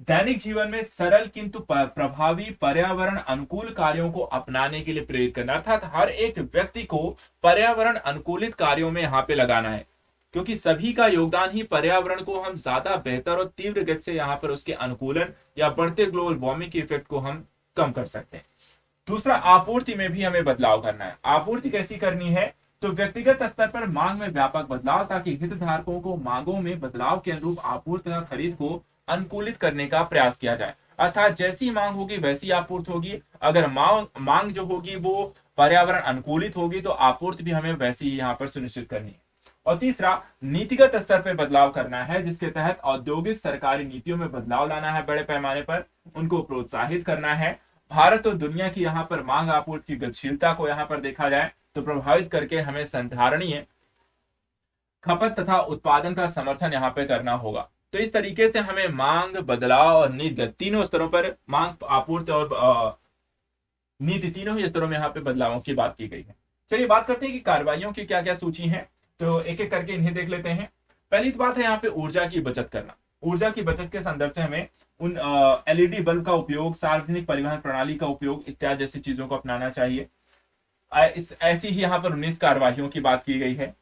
दैनिक जीवन में सरल किंतु प्रभावी पर्यावरण अनुकूल कार्यों को अपनाने के लिए प्रेरित करना, अर्थात हर एक व्यक्ति को पर्यावरण अनुकूलित कार्यों में यहाँ पे लगाना है, क्योंकि सभी का योगदान ही पर्यावरण को हम ज्यादा बेहतर और तीव्र गति से यहाँ पर उसके अनुकूलन या बढ़ते ग्लोबल वार्मिंग के इफेक्ट को हम कम कर सकते हैं। दूसरा, आपूर्ति में भी हमें बदलाव करना है। आपूर्ति कैसी करनी है तो व्यक्तिगत स्तर पर मांग में व्यापक बदलाव, ताकि हितधारकों को मांगों में बदलाव के अनुरूप आपूर्ति तथा खरीद को अनुकूलित करने का प्रयास किया जाए। अर्थात जैसी मांग होगी वैसी आपूर्ति होगी। अगर मांग जो होगी वो पर्यावरण अनुकूलित होगी तो आपूर्ति भी हमें वैसी ही यहाँ पर सुनिश्चित करनी है। और तीसरा, नीतिगत स्तर पर बदलाव करना है, जिसके तहत औद्योगिक सरकारी नीतियों में बदलाव लाना है, बड़े पैमाने पर उनको प्रोत्साहित करना है। भारत और दुनिया की यहाँ पर मांग आपूर्ति की गतिशीलता को यहाँ पर देखा जाए तो प्रभावित करके हमें संधारणीय खपत तथा उत्पादन का समर्थन यहाँ पे करना होगा। तो इस तरीके से हमें मांग, बदलाव और नीति तीनों स्तरों पर, मांग, आपूर्ति और नीति तीनों ही स्तरों में यहाँ पे बदलावों की बात की गई है। चलिए बात करते हैं कि कार्रवाइयों की क्या क्या सूची है, तो एक एक करके इन्हें देख लेते हैं। पहली बात है यहाँ पे ऊर्जा की बचत करना। ऊर्जा की बचत के संदर्भ से हमें उन एलईडी बल्ब का उपयोग, सार्वजनिक परिवहन प्रणाली का उपयोग इत्यादि जैसी चीजों को अपनाना चाहिए। ऐसी ही यहाँ पर 19 कार्रवाइयों की बात की गई है।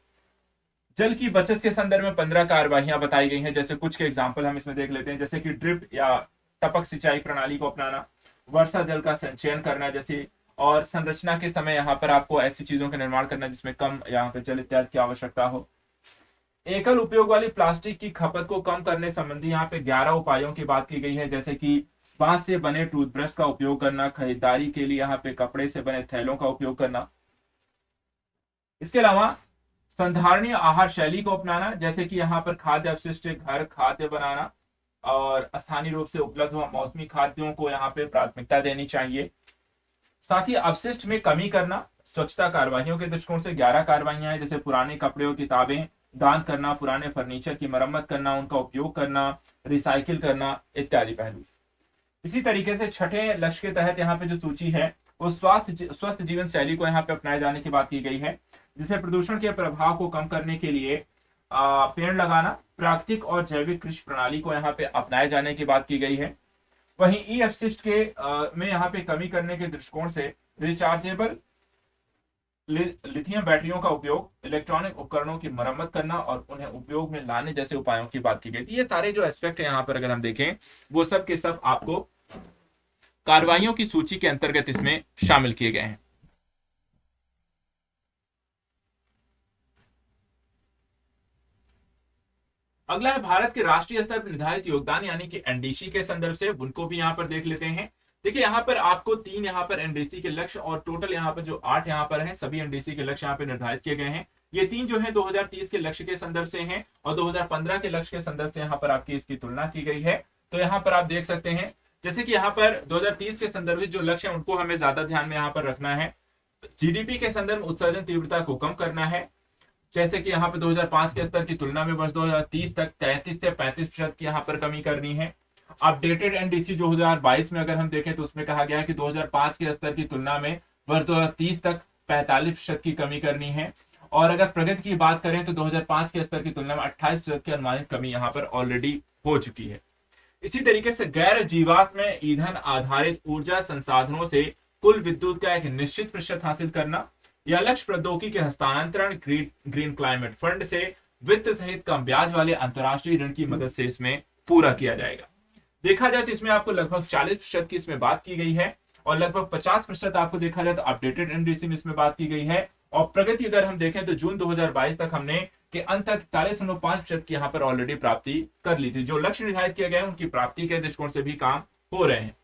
जल की बचत के संदर्भ में 15 कार्रवाइयां बताई गई हैं। जैसे कुछ के एग्जाम्पल हम इसमें देख लेते हैं, जैसे कि ड्रिप या टपक सिंचाई प्रणाली को अपनाना, वर्षा जल का संचयन करना जैसे, और संरचना के समय यहाँ पर आपको ऐसी चीजों का निर्माण करना जिसमें कम यहाँ पे जल इत्यादि की आवश्यकता हो। एकल उपयोग वाली प्लास्टिक की खपत को कम करने संबंधी यहाँ पे 11 उपायों की बात की गई है, जैसे कि बांस से बने टूथब्रश का उपयोग करना, खरीदारी के लिए यहाँ पे कपड़े से बने थैलों का उपयोग करना। इसके अलावा संधारणीय आहार शैली को अपनाना, जैसे कि यहाँ पर खाद्य अपशिष्ट घर खाद्य बनाना और स्थानीय रूप से उपलब्ध मौसमी खाद्यों को यहाँ पे प्राथमिकता देनी चाहिए। साथ ही अपशिष्ट में कमी करना। स्वच्छता कार्रवाइयों के दृष्टिकोण से 11 कार्रवाइयां हैं, जैसे पुराने कपड़े और किताबें दान करना, पुराने फर्नीचर की मरम्मत करना, उनका उपयोग करना, रिसाइकिल करना इत्यादि पहलू। इसी तरीके से छठे लक्ष्य के तहत यहाँ पे जो सूची है वो स्वस्थ जीवन शैली को यहाँ पे अपनाए जाने की बात की गई है, जिसे प्रदूषण के प्रभाव को कम करने के लिए पेड़ लगाना, प्राकृतिक और जैविक कृषि प्रणाली को यहाँ पे अपनाए जाने की बात की गई है। वहीं ई अपशिष्ट के में यहाँ पे कमी करने के दृष्टिकोण से रिचार्जेबल लिथियम बैटरियों का उपयोग, इलेक्ट्रॉनिक उपकरणों की मरम्मत करना और उन्हें उपयोग में लाने जैसे उपायों की बात की गई थी। ये सारे जो एस्पेक्ट है यहाँ पर अगर हम देखें वो सब के सब आपको कार्रवाइयों की सूची के अंतर्गत इसमें शामिल किए गए हैं। अगला है भारत के राष्ट्रीय स्तर पर निर्धारित योगदान यानी कि एनडीसी के संदर्भ से, उनको भी यहाँ पर देख लेते हैं। देखिए यहाँ पर आपको 3 यहाँ पर एनडीसी के लक्ष्य और टोटल यहाँ पर जो 8 यहाँ पर हैं सभी एनडीसी के लक्ष्य यहाँ पे निर्धारित किए गए हैं। ये 3 जो है 2030 के लक्ष्य के संदर्भ से हैं और 2015 के लक्ष्य के संदर्भ से यहाँ पर आपकी इसकी तुलना की गई है। तो यहाँ पर आप देख सकते हैं जैसे कि यहाँ पर 2030 के संदर्भित जो लक्ष्य है उनको हमें ज्यादा ध्यान में यहाँ पर रखना है। जीडीपी के संदर्भ में उत्सर्जन तीव्रता को कम करना है, जैसे कि यहाँ पे 2005 के स्तर की तुलना में वर्ष 2030 तक 33 से 35% की यहाँ पर कमी करनी है। अपडेटेड एनडीसी 2022 में अगर हम देखें तो उसमें कहा गया है कि 2005 के स्तर की तुलना में वर्ष 2030 तक 45% की कमी करनी है। और अगर प्रगति की बात करें तो 2005 के स्तर की तुलना में 28% की अनुमानित कमी यहाँ पर ऑलरेडी हो चुकी है। इसी तरीके से गैर जीवाश्म ईंधन आधारित ऊर्जा संसाधनों से कुल विद्युत का एक निश्चित प्रतिशत हासिल करना, यह लक्ष्य प्रौद्योगिकी के हस्तांतरण ग्रीन क्लाइमेट फंड से वित्त सहित कम ब्याज वाले अंतरराष्ट्रीय ऋण की मदद से इसमें पूरा किया जाएगा। देखा जाए तो इसमें आपको लगभग 40% की इसमें बात की गई है और लगभग 50% आपको देखा जाए तो अपडेटेड एनडीसी में इसमें बात की गई है। और प्रगति अगर हम देखें तो जून 2022 तक हमने के अंत तक 41.5% की यहाँ पर ऑलरेडी प्राप्ति कर ली थी। जो लक्ष्य निर्धारित किए गए हैं उनकी प्राप्ति के दृष्टिकोण से भी काम हो रहे हैं।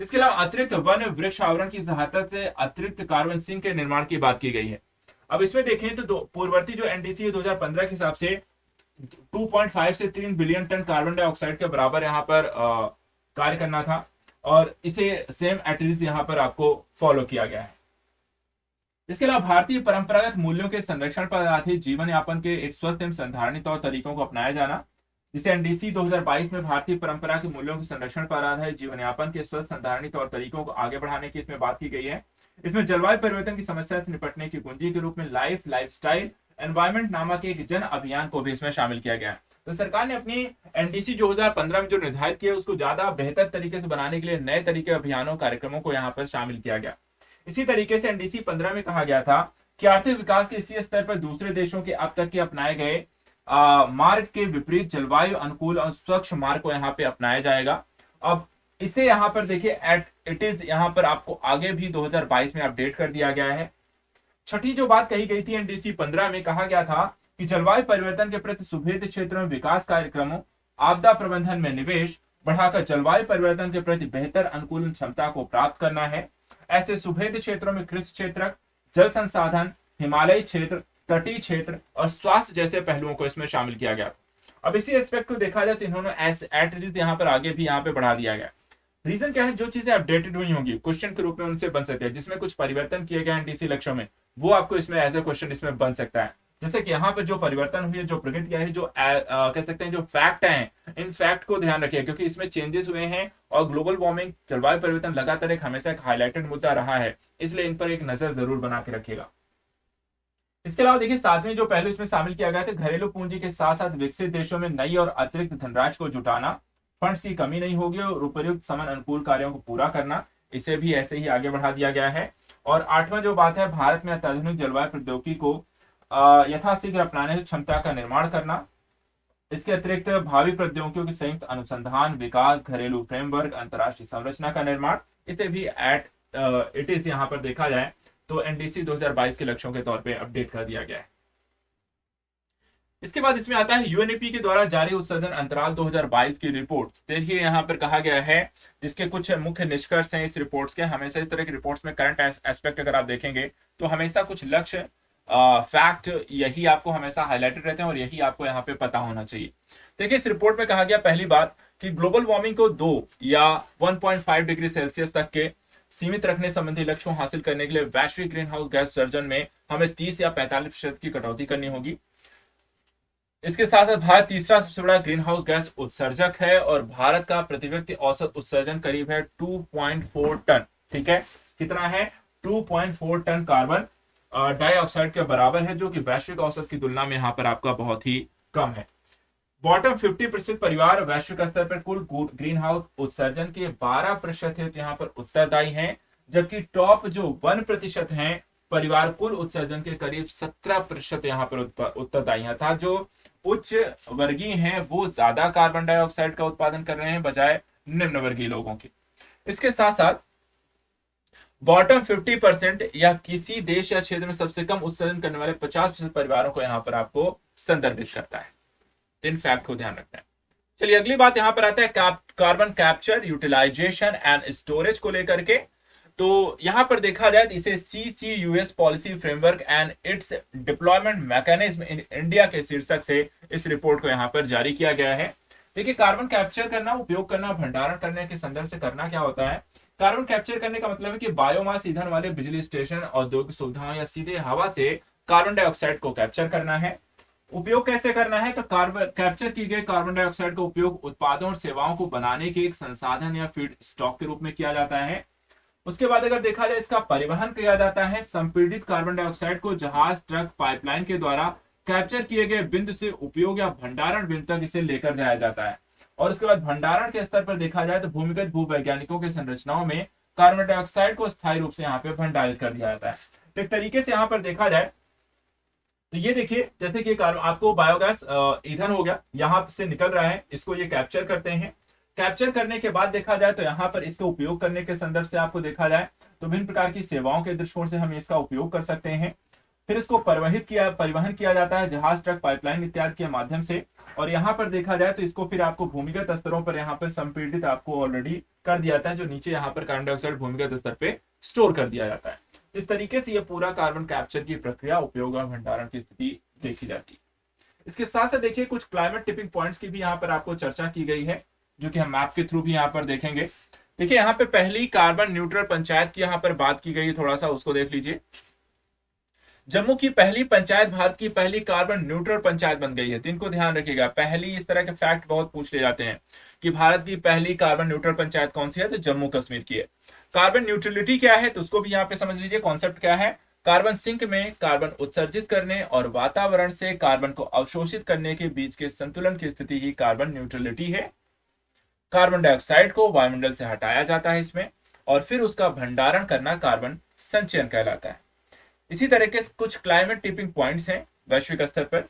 इसके अलावा अतिरिक्त वन वृक्ष आवरण की सहायता से अतिरिक्त कार्बन सिंक के निर्माण की बात की गई है। अब इसमें देखें तो पूर्ववर्ती जो एनडीसी 2015 के हिसाब से 2.5 से 3 बिलियन टन कार्बन डाइऑक्साइड के बराबर यहाँ पर कार्य करना था, और इसे सेम एटलीस्ट यहाँ पर आपको फॉलो किया गया है। इसके अलावा भारतीय परंपरागत मूल्यों के संरक्षण पर आधारित जीवन यापन के एक स्वस्थ एवं संधारणीय तौर तरीकों को अपनाया जाना, जिसे एनडीसी 2022 में भारतीय परंपरा के मूल्यों के संरक्षण पर आधारित जीवन यापन के स्वस्थ संधारणीय तौर तरीकों को आगे बढ़ाने की इसमें बात की गई है। इसमें जलवायु परिवर्तन की समस्या से निपटने की कुंजी के रूप में लाइफस्टाइल एनवायरमेंट नामक एक जन अभियान को भी इसमें शामिल किया गया है। तो सरकार ने अपनी एनडीसी 2015 में जो निर्धारित किया उसको ज्यादा बेहतर तरीके से बनाने के लिए नए तरीके अभियानों कार्यक्रमों को यहाँ पर शामिल किया गया। इसी तरीके से एनडीसी 15 में कहा गया था कि आर्थिक विकास के इसी स्तर पर दूसरे देशों के अब तक के अपनाए गए मार्ग के विपरीत जलवायु अनुकूल और स्वच्छ मार्ग को यहाँ पे अपनाया जाएगा। अब इसे यहाँ पर देखिए इट इज यहाँ पर आपको आगे भी 2022 में अपडेट कर दिया गया है। छठी जो बात कही गई थी एनडीसी 15 में कहा गया था कि जलवायु परिवर्तन के प्रति सुभेद क्षेत्रों में विकास कार्यक्रमों, आपदा प्रबंधन में निवेश बढ़ाकर जलवायु परिवर्तन के प्रति बेहतर अनुकूलन क्षमता को प्राप्त करना है। ऐसे सुभेद क्षेत्रों में कृषि क्षेत्र, जल संसाधन, हिमालयी क्षेत्र, तटीय क्षेत्र और स्वास्थ्य जैसे पहलुओं को इसमें शामिल किया गया। अब इसी एस्पेक्ट को देखा जाए तो इन्होंने एट यहाँ पर आगे भी यहाँ पे बढ़ा दिया गया। रीजन क्या है, जो चीजें अपडेटेड हुई होंगी क्वेश्चन के रूप में उनसे बन सकते हैं, जिसमें कुछ परिवर्तन किए गए एनडीसी लक्ष्यों में, वो आपको इसमें एज ए क्वेश्चन इसमें बन सकता है। जैसे कि यहाँ पर जो परिवर्तन हुई है, जो प्रगति है, जो कह सकते हैं जो फैक्ट हैं, इन फैक्ट को ध्यान रखिए क्योंकि इसमें चेंजेस हुए हैं और ग्लोबल वार्मिंग, जलवायु परिवर्तन लगातार एक हमेशा एक हाईलाइटेड मुद्दा रहा है, इसलिए इन पर एक नजर जरूर बना के रखिएगा। इसके अलावा देखिए सातवें जो पहलू इसमें शामिल किया गया था, घरेलू पूंजी के साथ साथ विकसित देशों में नई और अतिरिक्त धनराशि को जुटाना, फंड्स की कमी नहीं होगी और उपयुक्त समय अनुकूल कार्यों को पूरा करना, इसे भी ऐसे ही आगे बढ़ा दिया गया है। और आठवां जो बात है, भारत में अत्याधुनिक जलवायु प्रौद्योगिकी को यथाशीघ्र अपनाने की क्षमता का निर्माण करना। इसके अतिरिक्त भावी प्रौद्योगिकियों के संयुक्त अनुसंधान, विकास, घरेलू फ्रेमवर्क, अंतरराष्ट्रीय संरचना का निर्माण, इसे भी इट इज यहाँ पर देखा जाए तो एनडीसी 2022 के लक्ष्यों के तौर पे अपडेट कर दिया गया है। इसके बाद इसमें आता है यूएनईपी के द्वारा जारी उत्सर्जन अंतराल 2022 की रिपोर्ट। देखिए यहाँ पर कहा गया है जिसके कुछ मुख्य निष्कर्ष हैं इस रिपोर्ट्स के। हमेशा इस तरह की रिपोर्ट्स में करंट एस्पेक्ट अगर आप देखेंगे तो हमेशा कुछ लक्ष्य फैक्ट यही आपको हमेशा हाईलाइटेड रहते हैं और यही आपको यहाँ पे पता होना चाहिए। देखिए इस रिपोर्ट में कहा गया पहली बात कि ग्लोबल वार्मिंग को 2 या 1.5 डिग्री सेल्सियस तक के सीमित रखने संबंधी लक्ष्यों हासिल करने के लिए वैश्विक ग्रीन हाउस गैस उत्सर्जन में हमें 30 या 45% की कटौती करनी होगी। इसके साथ साथ भारत तीसरा सबसे बड़ा ग्रीन हाउस गैस उत्सर्जक है और भारत का प्रति व्यक्ति औसत उत्सर्जन करीब है 2.4 टन। ठीक है, कितना है? 2.4 टन कार्बन डाइऑक्साइड के बराबर है, जो कि वैश्विक औसत की तुलना में यहाँ पर आपका बहुत ही कम है। बॉटम 50% परिवार वैश्विक स्तर पर कुल ग्रीन हाउस उत्सर्जन के 12% यहाँ पर उत्तरदायी हैं, जबकि टॉप जो 1% हैं परिवार कुल उत्सर्जन के करीब 17% यहाँ पर उत्तरदायी हैं। अर्थात जो उच्च वर्गीय हैं वो ज्यादा कार्बन डाइऑक्साइड का उत्पादन कर रहे हैं बजाय निम्न वर्गीय लोगों के। इसके साथ साथ बॉटम 50% या किसी देश या क्षेत्र में सबसे कम उत्सर्जन करने वाले 50% परिवारों को यहाँ पर आपको संदर्भित करता है। इन फैक्ट को ध्यान रखना है। चलिए अगली बात यहाँ पर आता है carbon capture, utilisation and storage को लेकर के। तो यहाँ पर देखा जाए तो इसे CCUS policy framework and it's deployment mechanism in India के शीर्षक से इस रिपोर्ट को यहाँ पर जारी किया गया है। देखिए कार्बन कैप्चर करना, उपयोग करना, भंडारण करने के संदर्भ से करना क्या होता है। कार्बन कैप्चर करने का मतलब है कि बायोमास ईंधन वाले बिजली स्टेशन, औद्योगिक सुविधाओं या सीधे हवा से कार्बन डाइऑक्साइड को कैप्चर करना है। उपयोग कैसे करना है? तो कार्बन कैप्चर की गई कार्बन डाइऑक्साइड का उपयोग उत्पादों और सेवाओं को बनाने के एक संसाधन या फीड स्टॉक के रूप में किया जाता है। उसके बाद अगर देखा जाए इसका परिवहन किया जाता है। संपीड़ित कार्बन डाइऑक्साइड को जहाज, ट्रक, पाइपलाइन के द्वारा कैप्चर किए गए बिंदु से उपयोग या भंडारण बिंदु तक इसे लेकर जाया जाता है। और उसके बाद भंडारण के स्तर पर देखा जाए तो भूमिगत भूवैज्ञानिकों के संरचनाओं में कार्बन डाइऑक्साइड को स्थायी रूप से यहाँ पे भंडारित कर दिया जाता है। तो एक तरीके से यहाँ पर देखा जाए तो ये देखिए जैसे कि आपको बायोगैस ईंधन हो गया, यहाँ से निकल रहा है, इसको ये कैप्चर करते हैं। कैप्चर करने के बाद देखा जाए तो यहाँ पर इसका उपयोग करने के संदर्भ से आपको देखा जाए तो विभिन्न प्रकार की सेवाओं के दृष्टिकोण से हम इसका उपयोग कर सकते हैं। फिर इसको परिवहन किया जाता है जहाज, ट्रक, पाइपलाइन इत्यादि के माध्यम से। और यहाँ पर देखा जाए तो इसको फिर आपको भूमिगत स्तरों पर यहाँ पर संपीड़ित आपको ऑलरेडी कर दिया जाता है, जो नीचे यहाँ पर कार्बन डाइऑक्साइड भूमिगत स्तर पे स्टोर कर दिया जाता है। इस तरीके से ये पूरा कार्बन कैप्चर की प्रक्रिया, उपयोग और भंडारण की स्थिति देखी जाती है। इसके साथ साथ देखिए कुछ क्लाइमेट टिपिंग पॉइंट्स की भी यहाँ पर आपको चर्चा की गई है, जो कि हम मैप के थ्रू भी यहाँ पर देखेंगे। देखिए यहाँ पे पहली कार्बन न्यूट्रल पंचायत की यहाँ पर बात की गई है, थोड़ा सा उसको देख लीजिए। जम्मू की पहली पंचायत भारत की पहली कार्बन न्यूट्रल पंचायत बन गई है। तो इनको ध्यान रखिएगा, पहली इस तरह के फैक्ट बहुत पूछ ले जाते हैं कि भारत की पहली कार्बन न्यूट्रल पंचायत कौन सी है, तो जम्मू कश्मीर की है। कार्बन न्यूट्रलिटी क्या है, तो उसको भी यहाँ पे समझ लीजिए, कॉन्सेप्ट क्या है। कार्बन सिंक में कार्बन उत्सर्जित करने और वातावरण से कार्बन को अवशोषित करने के बीच के संतुलन की स्थिति ही कार्बन न्यूट्रलिटी है। कार्बन डाइऑक्साइड को वायुमंडल से हटाया जाता है इसमें, और फिर उसका भंडारण करना कार्बन संचयन कहलाता है। इसी तरह के कुछ क्लाइमेट टिपिंग पॉइंट्स हैं वैश्विक स्तर पर।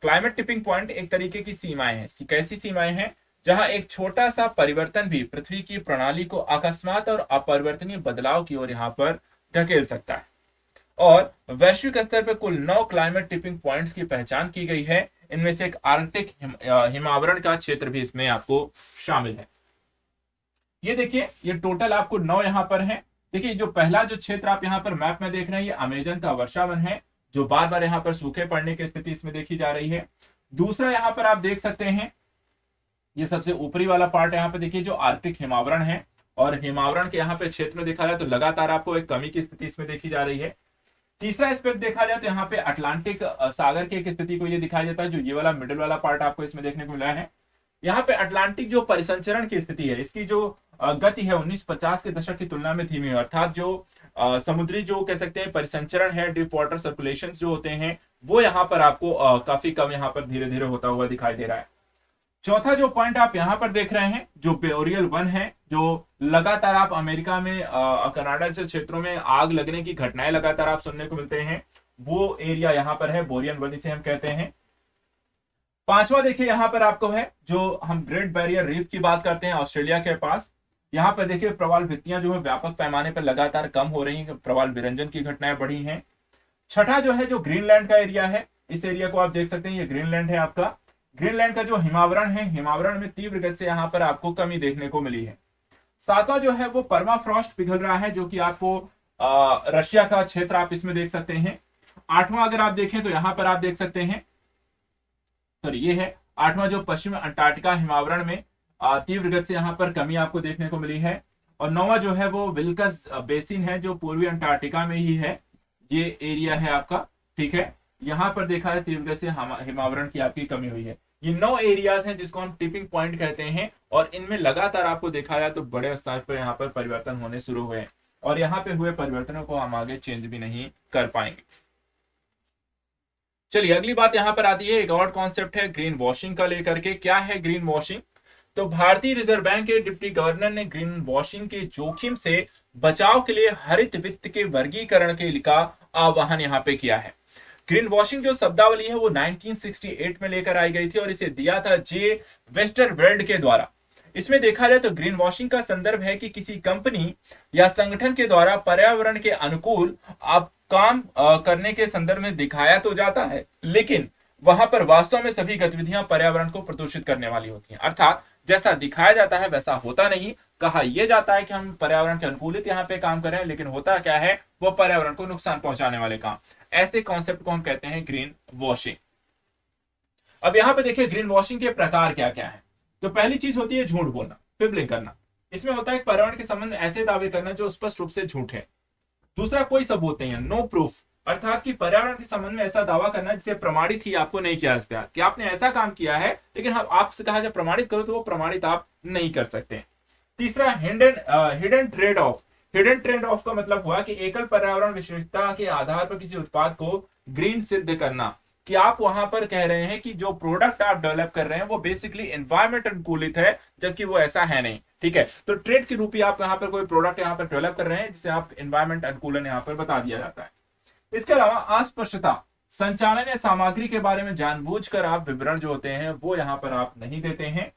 क्लाइमेट टिपिंग पॉइंट एक तरीके की सीमाएं हैं। कैसी सीमाएं हैं, जहां एक छोटा सा परिवर्तन भी पृथ्वी की प्रणाली को अकस्मात और अपरिवर्तनीय बदलाव की ओर यहां पर धकेल सकता है। और वैश्विक स्तर पर कुल 9 क्लाइमेट टिपिंग पॉइंट्स की पहचान की गई है। इनमें से एक आर्कटिक हिमावरण का क्षेत्र भी इसमें आपको शामिल है। ये देखिए, ये टोटल आपको 9 यहां पर है। देखिए जो पहला जो क्षेत्र आप यहाँ पर मैप में देख रहे हैं, ये अमेजन का वर्षावन है, जो बार बार यहाँ पर सूखे पड़ने की स्थिति इसमें देखी जा रही है। दूसरा यहाँ पर आप देख सकते हैं, ये सबसे ऊपरी वाला पार्ट यहाँ पे देखिए जो आर्कटिक हिमावरण है, और हिमावरण के यहाँ पे क्षेत्र में देखा जाए तो लगातार आपको एक कमी की स्थिति इसमें देखी जा रही है। तीसरा एस्पेक्ट देखा जाए तो यहाँ पे अटलांटिक सागर की एक स्थिति को ये दिखाया जाता है, जो ये वाला मिडिल वाला पार्ट आपको इसमें देखने को मिला है। यहाँ पे अटलांटिक जो परिसंचरण की स्थिति है, इसकी जो गति है 1950 के दशक की तुलना में धीमी है, अर्थात जो समुद्री जो कह सकते हैं परिसंचरण है, डीप वाटर सर्कुलेशन जो होते हैं, वो यहाँ पर आपको काफी कम यहाँ पर धीरे धीरे होता हुआ दिखाई दे रहा है। चौथा जो पॉइंट आप यहाँ पर देख रहे हैं, जो बोरियल 1 है, जो लगातार आप अमेरिका में कनाडा जैसे क्षेत्रों में आग लगने की घटनाएं लगातार आप सुनने को मिलते हैं, वो एरिया यहाँ पर है, बोरियन 1 इसे हम कहते हैं। पांचवा देखिए यहाँ पर आपको है, जो हम ग्रेट बैरियर रीफ की बात करते हैं ऑस्ट्रेलिया के पास, यहाँ पर देखिए प्रवाल भित्तियां जो है व्यापक पैमाने पर लगातार कम हो रही हैं, प्रवाल विरंजन की घटनाएं बढ़ी हैं। छठा जो है, जो ग्रीनलैंड का एरिया है, इस एरिया को आप देख सकते हैं, ये ग्रीनलैंड है आपका। ग्रीनलैंड का जो हिमावरण है, हिमावरण में तीव्र गति से यहाँ पर आपको कमी देखने को मिली है। सातवां जो है वो परमाफ्रॉस्ट पिघल रहा है, जो कि आपको रशिया का क्षेत्र आप इसमें देख सकते हैं। आठवां अगर आप देखें तो यहाँ पर आप देख सकते हैं, सॉरी ये है आठवां, जो पश्चिम अंटार्कटिका हिमावरण में तीव्र गति से यहाँ पर कमी आपको देखने को मिली है। और नौवां जो है वो विल्कस बेसिन है, जो पूर्वी अंटार्कटिका में ही है, ये एरिया है आपका, ठीक है। यहाँ पर देखा है तीव्र गति से हिमावरण की आपकी कमी हुई है। ये 9 एरियाज हैं जिसको हम टिपिंग पॉइंट कहते हैं, और इनमें लगातार आपको देखा जाए तो बड़े स्तर पर यहाँ पर परिवर्तन होने शुरू हुए हैं, और यहाँ पे हुए परिवर्तनों को हम आगे चेंज भी नहीं कर पाएंगे। चलिए अगली बात यहाँ पर आती है, एक और कॉन्सेप्ट है ग्रीन वॉशिंग का लेकर के। क्या है ग्रीन वॉशिंग? तो भारतीय रिजर्व बैंक के डिप्टी गवर्नर ने ग्रीन वॉशिंग के जोखिम से बचाव के लिए हरित वित्त के वर्गीकरण के का आह्वान यहाँ पे किया है। ग्रीन वॉशिंग जो शब्दावली है वो 1968 में लेकर आई गई थी, और इसे दिया था जे वेस्टरवेल्ड के द्वारा। इसमें देखा जाए तो ग्रीन वॉशिंग का संदर्भ है कि किसी कंपनी या संगठन के द्वारा पर्यावरण के अनुकूल आप काम करने के संदर्भ में दिखाया तो जाता है, लेकिन वहां पर वास्तव में सभी गतिविधियां पर्यावरण को प्रदूषित करने वाली होती हैं। अर्थात जैसा दिखाया जाता है वैसा होता नहीं। कहा यह जाता है कि हम पर्यावरण के अनुकूलित यहाँ पे काम कर रहे हैं, लेकिन होता क्या है, वो पर्यावरण को नुकसान पहुंचाने वाले काम। ऐसे कॉन्सेप्ट को हम कहते हैं ग्रीन वॉशिंग। अब यहाँ पे देखिए ग्रीन वॉशिंग के प्रकार क्या क्या है। तो पहली चीज होती है झूठ बोलना, फिबलिंग करना। इसमें होता है पर्यावरण के संबंध में ऐसे दावे करना जो स्पष्ट रूप से झूठ है। दूसरा, कोई सबूत नहीं है, नो प्रूफ, अर्थात कि पर्यावरण के संबंध में ऐसा दावा करना जिसे प्रमाणित ही आपको नहीं किया जा सकता, कि आपने ऐसा काम किया है लेकिन आपसे कहा जाए प्रमाणित करो तो वो प्रमाणित आप नहीं कर सकते। तीसरा, hidden trade off. Hidden trade off का मतलब हुआ कि एकल पर्यावरण विशेषता के आधार पर किसी उत्पाद को ग्रीन सिद्ध करना, कि आप वहां पर कह रहे हैं कि जो प्रोडक्ट आप डेवलप कर रहे हैं वो बेसिकली एनवायरमेंट अनुकूलित है, जबकि वो ऐसा है नहीं, ठीक है। तो ट्रेड के रूप में आप यहाँ पर कोई प्रोडक्ट यहाँ पर डेवलप कर रहे हैं जिसे आप एनवायरमेंट अनुकूलन यहाँ पर बता दिया जाता है। इसके अलावा अस्पष्टता, संचालन या सामग्री के बारे में जानबूझकर आप विवरण जो होते हैं वो यहाँ पर आप नहीं देते हैं,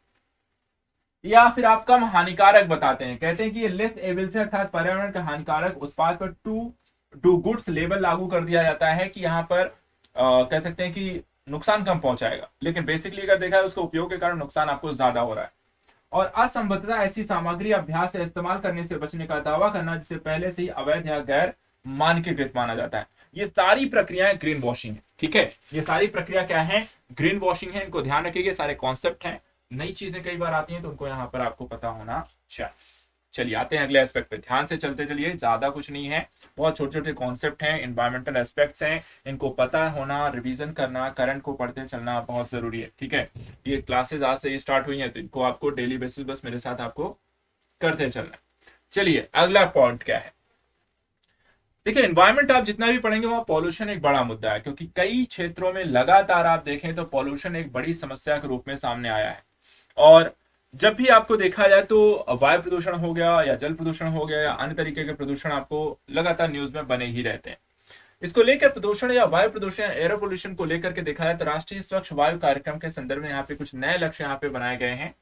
या फिर आप कम हानिकारक बताते हैं। कहते हैं कि ये लेस एविल से, अर्थात पर्यावरण का हानिकारक उत्पाद पर टू डू गुड्स लेबल लागू कर दिया जाता है कि यहाँ पर कह सकते हैं कि नुकसान कम पहुंचाएगा, लेकिन बेसिकली अगर देखा है उसके उपयोग के कारण नुकसान आपको ज्यादा हो रहा है। और असंबद्धता ऐसी सामग्री अभ्यास या इस्तेमाल करने से बचने का दावा करना जिसे पहले से ही अवैध या गैर मानकीकृत माना जाता है। ये सारी प्रक्रियाएं ग्रीन वॉशिंग है, ठीक है। ये सारी प्रक्रिया क्या है, ग्रीन वॉशिंग है। इनको ध्यान रखिएगा, सारे कॉन्सेप्ट हैं, नई चीजें कई बार आती हैं तो उनको यहाँ पर आपको पता होना चाहिए। चलिए आते हैं अगले एस्पेक्ट पे, ध्यान से चलते चलिए, ज्यादा कुछ नहीं है, बहुत छोटे छोटे कॉन्सेप्ट हैं, एनवायरमेंटल एस्पेक्ट्स हैं, इनको पता होना, रिवीजन करना, करंट को पढ़ते चलना बहुत जरूरी है, ठीक है। ये क्लासेस आज से स्टार्ट हुई हैं तो इनको आपको डेली बेसिस बस मेरे साथ आपको करते चलना। चलिए अगला पॉइंट क्या है, देखिए एनवायरमेंट आप जितना भी पढ़ेंगे वहां पॉल्यूशन एक बड़ा मुद्दा है, क्योंकि कई क्षेत्रों में लगातार आप देखें तो पॉल्यूशन एक बड़ी समस्या के रूप में सामने आया है। और जब भी आपको देखा जाए तो वायु प्रदूषण हो गया या जल प्रदूषण हो गया या अन्य तरीके के प्रदूषण आपको लगातार न्यूज में बने ही रहते हैं। इसको लेकर प्रदूषण या वायु प्रदूषण या एयर पोल्यूशन को लेकर के देखा जाए तो राष्ट्रीय स्वच्छ वायु कार्यक्रम के संदर्भ में यहाँ पे कुछ नए लक्ष्य यहाँ पे बनाए गए हैं।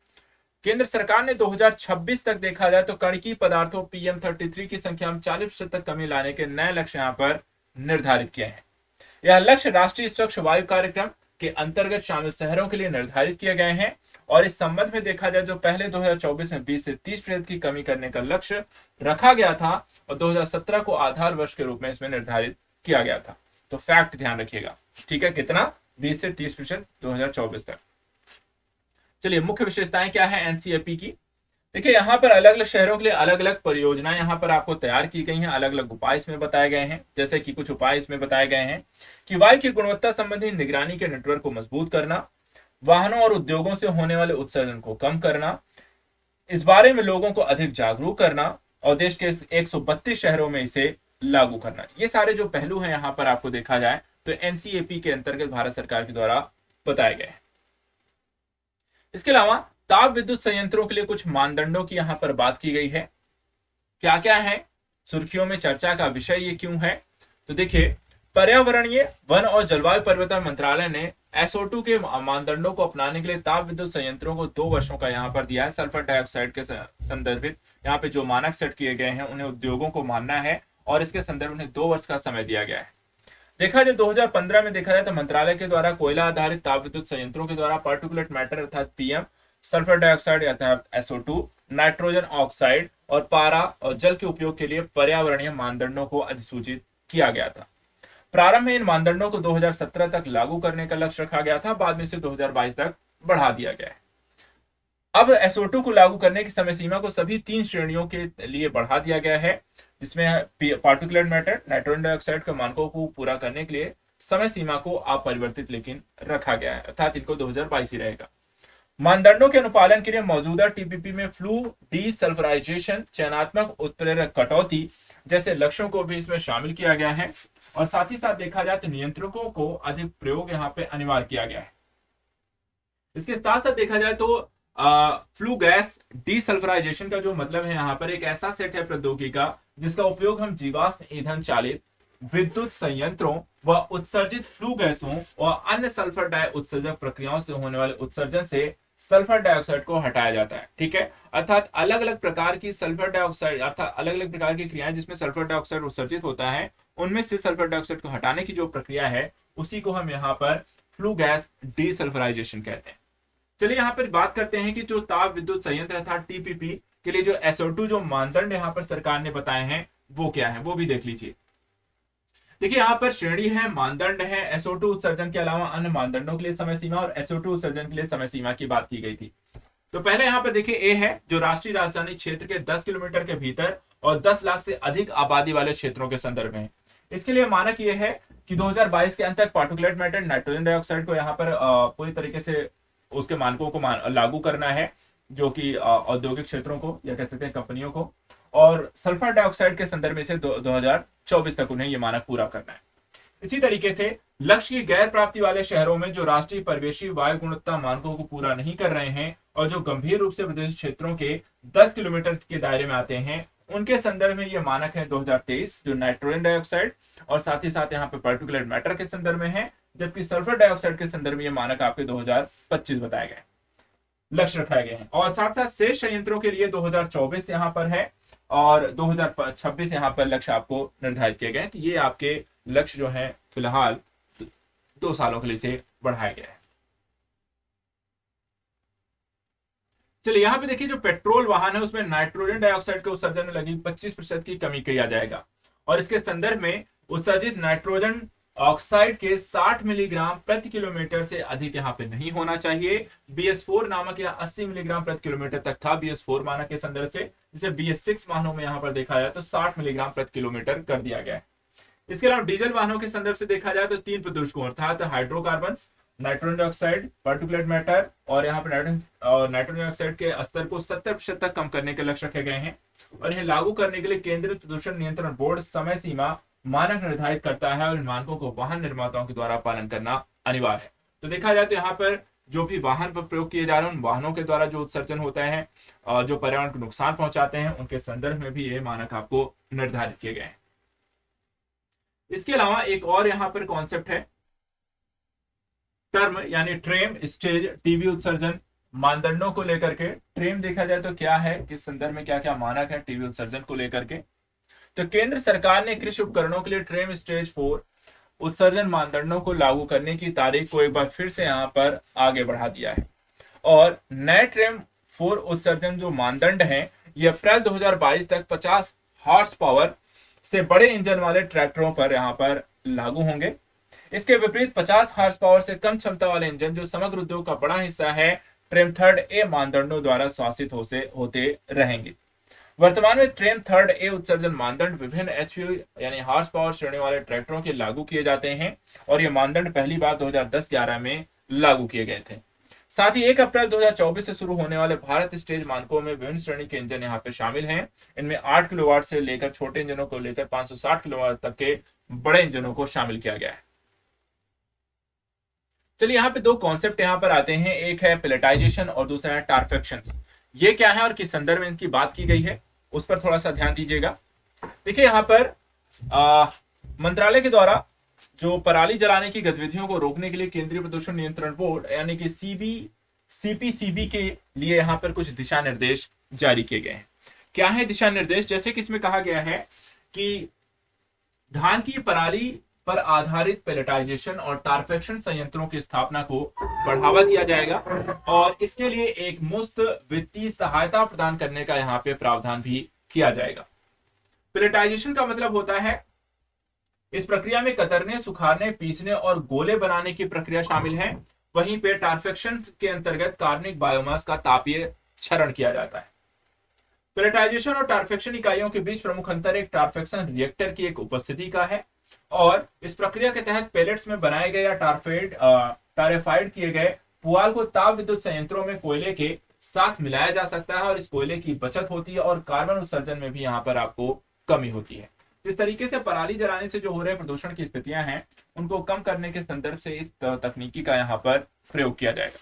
केंद्र सरकार ने 2026 तक देखा जाए तो कणकीय पदार्थों PM33 की संख्या में 40% तक कमी लाने के नए लक्ष्य यहाँ पर निर्धारित किए हैं। यह लक्ष्य राष्ट्रीय स्वच्छ वायु कार्यक्रम के अंतर्गत शामिल शहरों के लिए निर्धारित किए गए हैं। और इस संबंध में देखा जाए जो पहले 2024 में 20 से 30% की कमी करने का लक्ष्य रखा गया था और 2017 को आधार वर्ष के रूप में इसमें निर्धारित किया गया था। तो फैक्ट ध्यान रखिएगा, ठीक है, कितना 20 से 30% 2024 तक। चलिए मुख्य विशेषताएं क्या है एनसीएपी की, देखिए यहाँ पर अलग अलग शहरों के लिए अलग अलग परियोजनाएं यहाँ पर आपको तैयार की गई हैं, अलग अलग उपाय इसमें बताए गए हैं। जैसे कि कुछ उपाय इसमें बताए गए हैं कि वायु की गुणवत्ता संबंधी निगरानी के नेटवर्क को मजबूत करना, वाहनों और उद्योगों से होने वाले उत्सर्जन को कम करना, इस बारे में लोगों को अधिक जागरूक करना और देश के 132 शहरों में इसे लागू करना। ये सारे जो पहलू हैं यहाँ पर आपको देखा जाए तो एनसीएपी के अंतर्गत भारत सरकार के द्वारा बताए गए हैं। इसके अलावा ताप विद्युत संयंत्रों के लिए कुछ मानदंडों की यहाँ पर बात की गई है। क्या क्या है, सुर्खियों में चर्चा का विषय ये क्यों है, तो देखिए पर्यावरणीय वन और जलवायु परिवर्तन मंत्रालय ने SO2 के मानदंडों को अपनाने के लिए ताप विद्युत संयंत्रों को 2 वर्षों का यहाँ पर दिया है। सल्फर डाइऑक्साइड के संदर्भित यहाँ पे जो मानक सेट किए गए हैं उन्हें उद्योगों को मानना है और इसके संदर्भ में 2 वर्ष का समय दिया गया है। देखा जाए 2015 में देखा जाए तो मंत्रालय के द्वारा कोयला आधारित ताप विद्युत संयंत्रों के द्वारा पार्टिकुलेट मैटर अर्थात PM, सल्फर डाइऑक्साइड अर्थात SO2, नाइट्रोजन ऑक्साइड और पारा और जल के उपयोग के लिए पर्यावरणीय मानदंडों को अधिसूचित किया गया था। प्रारंभ में इन मानदंडों को 2017 तक लागू करने का लक्ष्य रखा गया था, बाद में इसे 2022 तक बढ़ा दिया गया है। अब SO2 को लागू करने की समय सीमा को सभी 3 श्रेणियों के लिए बढ़ा दिया गया है, जिसमें पार्टिकुलेट मैटर, नाइट्रोजन डाइऑक्साइड के मानकों को पूरा करने के लिए समय सीमा को अपरिवर्तित लेकिन रखा गया है, अर्थात इनको 2022 ही रहेगा। मानदंडों के अनुपालन के लिए मौजूदा TPP में फ्लू डीसल्फराइजेशन, चयनात्मक उत्प्रेरक कटौती जैसे लक्ष्यों को भी इसमें शामिल किया गया है। और साथ ही साथ देखा जाए तो नियंत्रकों को अधिक प्रयोग यहाँ पे अनिवार्य किया गया है। इसके साथ साथ देखा जाए तो फ्लू गैस डीसल्फराइजेशन का जो मतलब है यहाँ पर एक ऐसा सेट है प्रौद्योगिकी का जिसका उपयोग हम जीवाश्म ईंधन चालित विद्युत संयंत्रों व उत्सर्जित फ्लू गैसों और अन्य सल्फर डाई उत्सर्जक प्रक्रियाओं से होने वाले उत्सर्जन से सल्फर डाइऑक्साइड को हटाया जाता है, ठीक है। अर्थात अलग अलग प्रकार की सल्फर डाइऑक्साइड अर्थात अलग अलग प्रकार की क्रियाएं जिसमें सल्फर डाइऑक्साइड उत्सर्जित होता है उनमें से सल्फर डाइऑक्साइड को हटाने की जो प्रक्रिया है उसी को हम यहाँ पर फ्लू गैस डीसल्फराइजेशन कहते हैं। चलिए यहाँ पर बात करते हैं कि जो ताप विद्युत संयंत्र अर्थात TPP के लिए जो SO2 जो मानदंड यहाँ पर सरकार ने बताए हैं वो क्या है वो भी देख लीजिए। देखिए यहाँ पर श्रेणी है, मानदंड है, SO2 उत्सर्जन के अलावा अन्य मानदंडों के लिए समय सीमा और SO2 उत्सर्जन के लिए समय सीमा की बात की गई थी। तो पहले यहाँ पर देखिए A है जो राष्ट्रीय राजधानी क्षेत्र के 10 किलोमीटर के भीतर और 10 लाख से अधिक आबादी वाले क्षेत्रों के संदर्भ में। इसके लिए मानक ये है कि 2022 के अंत तक पार्टिकुलेट मैटर, नाइट्रोजन डाइऑक्साइड को यहाँ पर पूरी तरीके से उसके मानकों को लागू करना है, जो कि औद्योगिक क्षेत्रों को या कह सकते हैं कंपनियों को, और सल्फर डाइऑक्साइड के संदर्भ में से 2024 तक उन्हें ये मानक पूरा करना है। इसी तरीके से लक्ष्य की गैर प्राप्ति वाले शहरों में जो राष्ट्रीय परिवेशी वायु गुणवत्ता मानकों को पूरा नहीं कर रहे हैं और जो गंभीर रूप से प्रदूषित क्षेत्रों के 10 किलोमीटर के दायरे में आते हैं उनके संदर्भ में ये मानक है 2023 जो नाइट्रोजन डाइऑक्साइड और साथ ही साथ यहाँ पे पार्टिकुलेट मैटर के संदर्भ में है, जबकि सल्फर डाइऑक्साइड के संदर्भ में ये मानक आपके 2025 बताए गए लक्ष्य रखाए गए हैं। और साथ साथ शेष संयंत्रों के लिए 2024 यहाँ पर है और 2026 यहाँ पर लक्ष्य आपको निर्धारित किए गए। तो ये आपके लक्ष्य जो है फिलहाल 2 सालों के लिए से बढ़ाया गया है। चलिए यहाँ पे देखिए, जो पेट्रोल वाहन है उसमें नाइट्रोजन डाइऑक्साइड के उत्सर्जन में लगी 25% की कमी किया जाएगा, और इसके संदर्भ में उत्सर्जित नाइट्रोजन ऑक्साइड के 60 मिलीग्राम प्रति किलोमीटर से अधिक यहाँ पे नहीं होना चाहिए। BS4 नामक या 80 मिलीग्राम प्रति किलोमीटर तक था BS4 मानक के संदर्भ से, जिसे BS6 वाहनों में यहाँ पर देखा जाए तो 60 मिलीग्राम प्रति किलोमीटर कर दिया गया है। इसके अलावा डीजल वाहनों के संदर्भ से देखा जाए तो 3 प्रदूषकों अर्थात hydrocarbon, nitrogen dioxide, particulate matter, और यहाँ पर नाइट्रोजन डाइऑक्साइड के स्तर को 70% तक कम करने के लक्ष्य रखे गए हैं। और इन्हें लागू करने के लिए केंद्रीय प्रदूषण नियंत्रण बोर्ड समय सीमा मानक निर्धारित करता है, और इन मानकों को वाहन निर्माताओं के द्वारा पालन करना अनिवार्य है। तो देखा जाए तो यहाँ पर जो भी वाहन पर प्रयोग किए जा रहे हैं उन वाहनों के द्वारा जो उत्सर्जन होता है, जो पर्यावरण को नुकसान पहुंचाते हैं, उनके संदर्भ में भी ये मानक आपको निर्धारित किए गए हैं। इसके अलावा एक और यहाँ पर कॉन्सेप्ट है टर्म, यानी ट्रेम स्टेज टीबी उत्सर्जन मानदंडों को लेकर के। ट्रेम देखा जाए तो क्या है, किस संदर्भ में क्या क्या मानक है टीबी उत्सर्जन को लेकर के। तो केंद्र सरकार ने कृषि उपकरणों के लिए ट्रेम स्टेज 4 उत्सर्जन मानदंडों को लागू करने की तारीख को एक बार फिर से यहाँ पर आगे बढ़ा दिया है, और नए ट्रेम 4 उत्सर्जन जो मानदंड हैं ये अप्रैल 2022 तक 50 हॉर्स पावर से बड़े इंजन वाले ट्रैक्टरों पर यहाँ पर लागू होंगे। इसके विपरीत 50 हॉर्स पावर से कम क्षमता वाले इंजन, जो समग्र उद्योग का बड़ा हिस्सा है, ट्रेम 3A मानदंडों द्वारा शासित होते रहेंगे। वर्तमान में ट्रेम 3A उत्सर्जन मानदंड विभिन्न HP यानी हॉर्स पावर श्रेणी वाले ट्रैक्टरों के लागू किए जाते हैं, और ये मानदंड पहली बार 2010-11 में लागू किए गए थे। साथ ही 1 अप्रैल 2024 से शुरू होने वाले भारत स्टेज मानकों में विभिन्न श्रेणी के इंजन यहाँ पे शामिल हैं। इनमें 8 किलोवाट से लेकर छोटे इंजनों को लेकर 560 किलोवाट तक के बड़े इंजनों को शामिल किया गया है। चलिए यहाँ पे 2 कॉन्सेप्ट यहाँ पर आते हैं, एक है पेलेटाइजेशन और दूसरा है टारफेक्शन। ये क्या है और किस संदर्भ में इनकी बात की गई है, उस पर थोड़ा सा ध्यान दीजिएगा। देखिए यहाँ पर मंत्रालय के द्वारा जो पराली जलाने की गतिविधियों को रोकने के लिए केंद्रीय प्रदूषण नियंत्रण बोर्ड यानी कि CPCB के लिए यहाँ पर कुछ दिशा निर्देश जारी किए गए हैं। क्या है दिशा निर्देश? जैसे कि इसमें कहा गया है कि धान की पराली पर आधारित पेलेटाइजेशन और टारफेक्शन संयंत्रों की स्थापना को बढ़ावा दिया जाएगा, और इसके लिए एक मुफ्त वित्तीय सहायता प्रदान करने का यहाँ पे प्रावधान भी किया जाएगा। पेलेटाइजेशन का मतलब होता है इस प्रक्रिया में कतरने, सुखाने, पीसने और गोले बनाने की प्रक्रिया शामिल है। वहीं पे टारफेक्शन के अंतर्गत कार्बनिक बायोमास का तापीय क्षरण किया जाता है। पेलेटाइजेशन और टारफेक्शन इकाइयों के बीच प्रमुख अंतर एक टारफेक्शन रिएक्टर की एक उपस्थिति का है, और इस प्रक्रिया के तहत पेलेट्स में बनाए गए या टारेफाइड किए गए पुआल को ताप विद्युत संयंत्रों में कोयले के साथ मिलाया जा सकता है, और इस कोयले की बचत होती है और कार्बन उत्सर्जन में भी यहाँ पर आपको कमी होती है। इस तरीके से पराली जलाने से जो हो रहे प्रदूषण की स्थितियां हैं उनको कम करने के संदर्भ से इस तकनीकी का यहाँ पर प्रयोग किया जाएगा।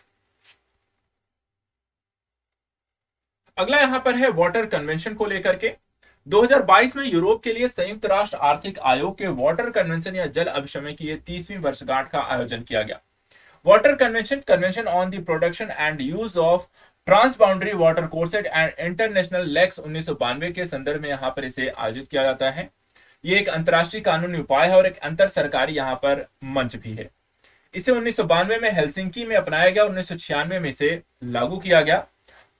अगला यहाँ पर है वाटर कन्वेंशन को लेकर के। 2022 में यूरोप के लिए संयुक्त राष्ट्र आर्थिक आयोग के वाटर कन्वेंशन या जल अभिशमन की 30वीं वर्षगांठ का आयोजन किया गया। Water convention on the production and use of transboundary water courses and international lakes 1992 के संदर्भ में यहाँ पर इसे आयोजित किया जाता है। ये एक अंतरराष्ट्रीय कानूनी उपाय है और एक अंतर सरकारी यहाँ पर मंच भी है। इसे 1992 में हेलसिंकी में अपनाया गया, 1996 में इसे लागू किया गया।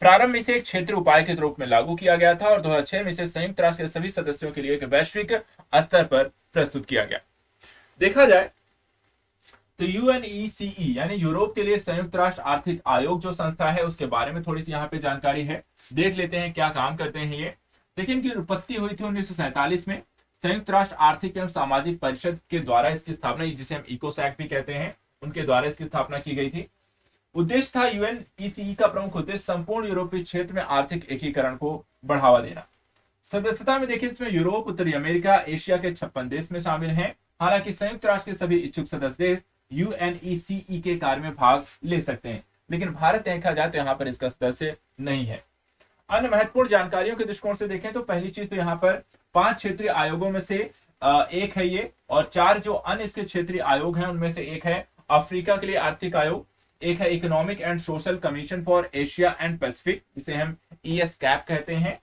प्रारंभ में इसे एक क्षेत्रीय उपाय के रूप में लागू किया गया था, और 2006 में इसे संयुक्त राष्ट्र के सभी सदस्यों के लिए एक वैश्विक स्तर पर प्रस्तुत किया गया। देखा जाए तो UNECE यानी यूरोप के लिए संयुक्त राष्ट्र आर्थिक आयोग जो संस्था है उसके बारे में थोड़ी सी यहाँ पे जानकारी है, देख लेते हैं क्या काम करते हैं ये। देखिए इनकी उत्पत्ति हुई थी 1947 में। संयुक्त राष्ट्र आर्थिक एवं सामाजिक परिषद के द्वारा इसकी स्थापना, जिसे हम इकोसैक भी कहते हैं, उनके द्वारा इसकी स्थापना की गई थी। उद्देश्य था UNECE का प्रमुख उद्देश्य संपूर्ण यूरोपीय क्षेत्र में आर्थिक एकीकरण को बढ़ावा देना। सदस्यता में देखिए इसमें यूरोप, उत्तरी अमेरिका, एशिया के 56 देश में शामिल हैं। हालांकि संयुक्त राष्ट्र के सभी इच्छुक सदस्य देश UNECE के कार्य में भाग ले सकते हैं, लेकिन भारत देखा जाए तो यहाँ पर इसका सदस्य नहीं है। अन्य महत्वपूर्ण जानकारियों के दृष्टिकोण से देखें तो पहली चीज तो यहाँ पर 5 क्षेत्रीय आयोगों में से एक है ये, और 4 जो अन्य इसके क्षेत्रीय आयोग हैं उनमें से एक है अफ्रीका के लिए आर्थिक आयोग, एक है economic and social commission for Asia and Pacific, जिसे हम ESCAP कहते हैं,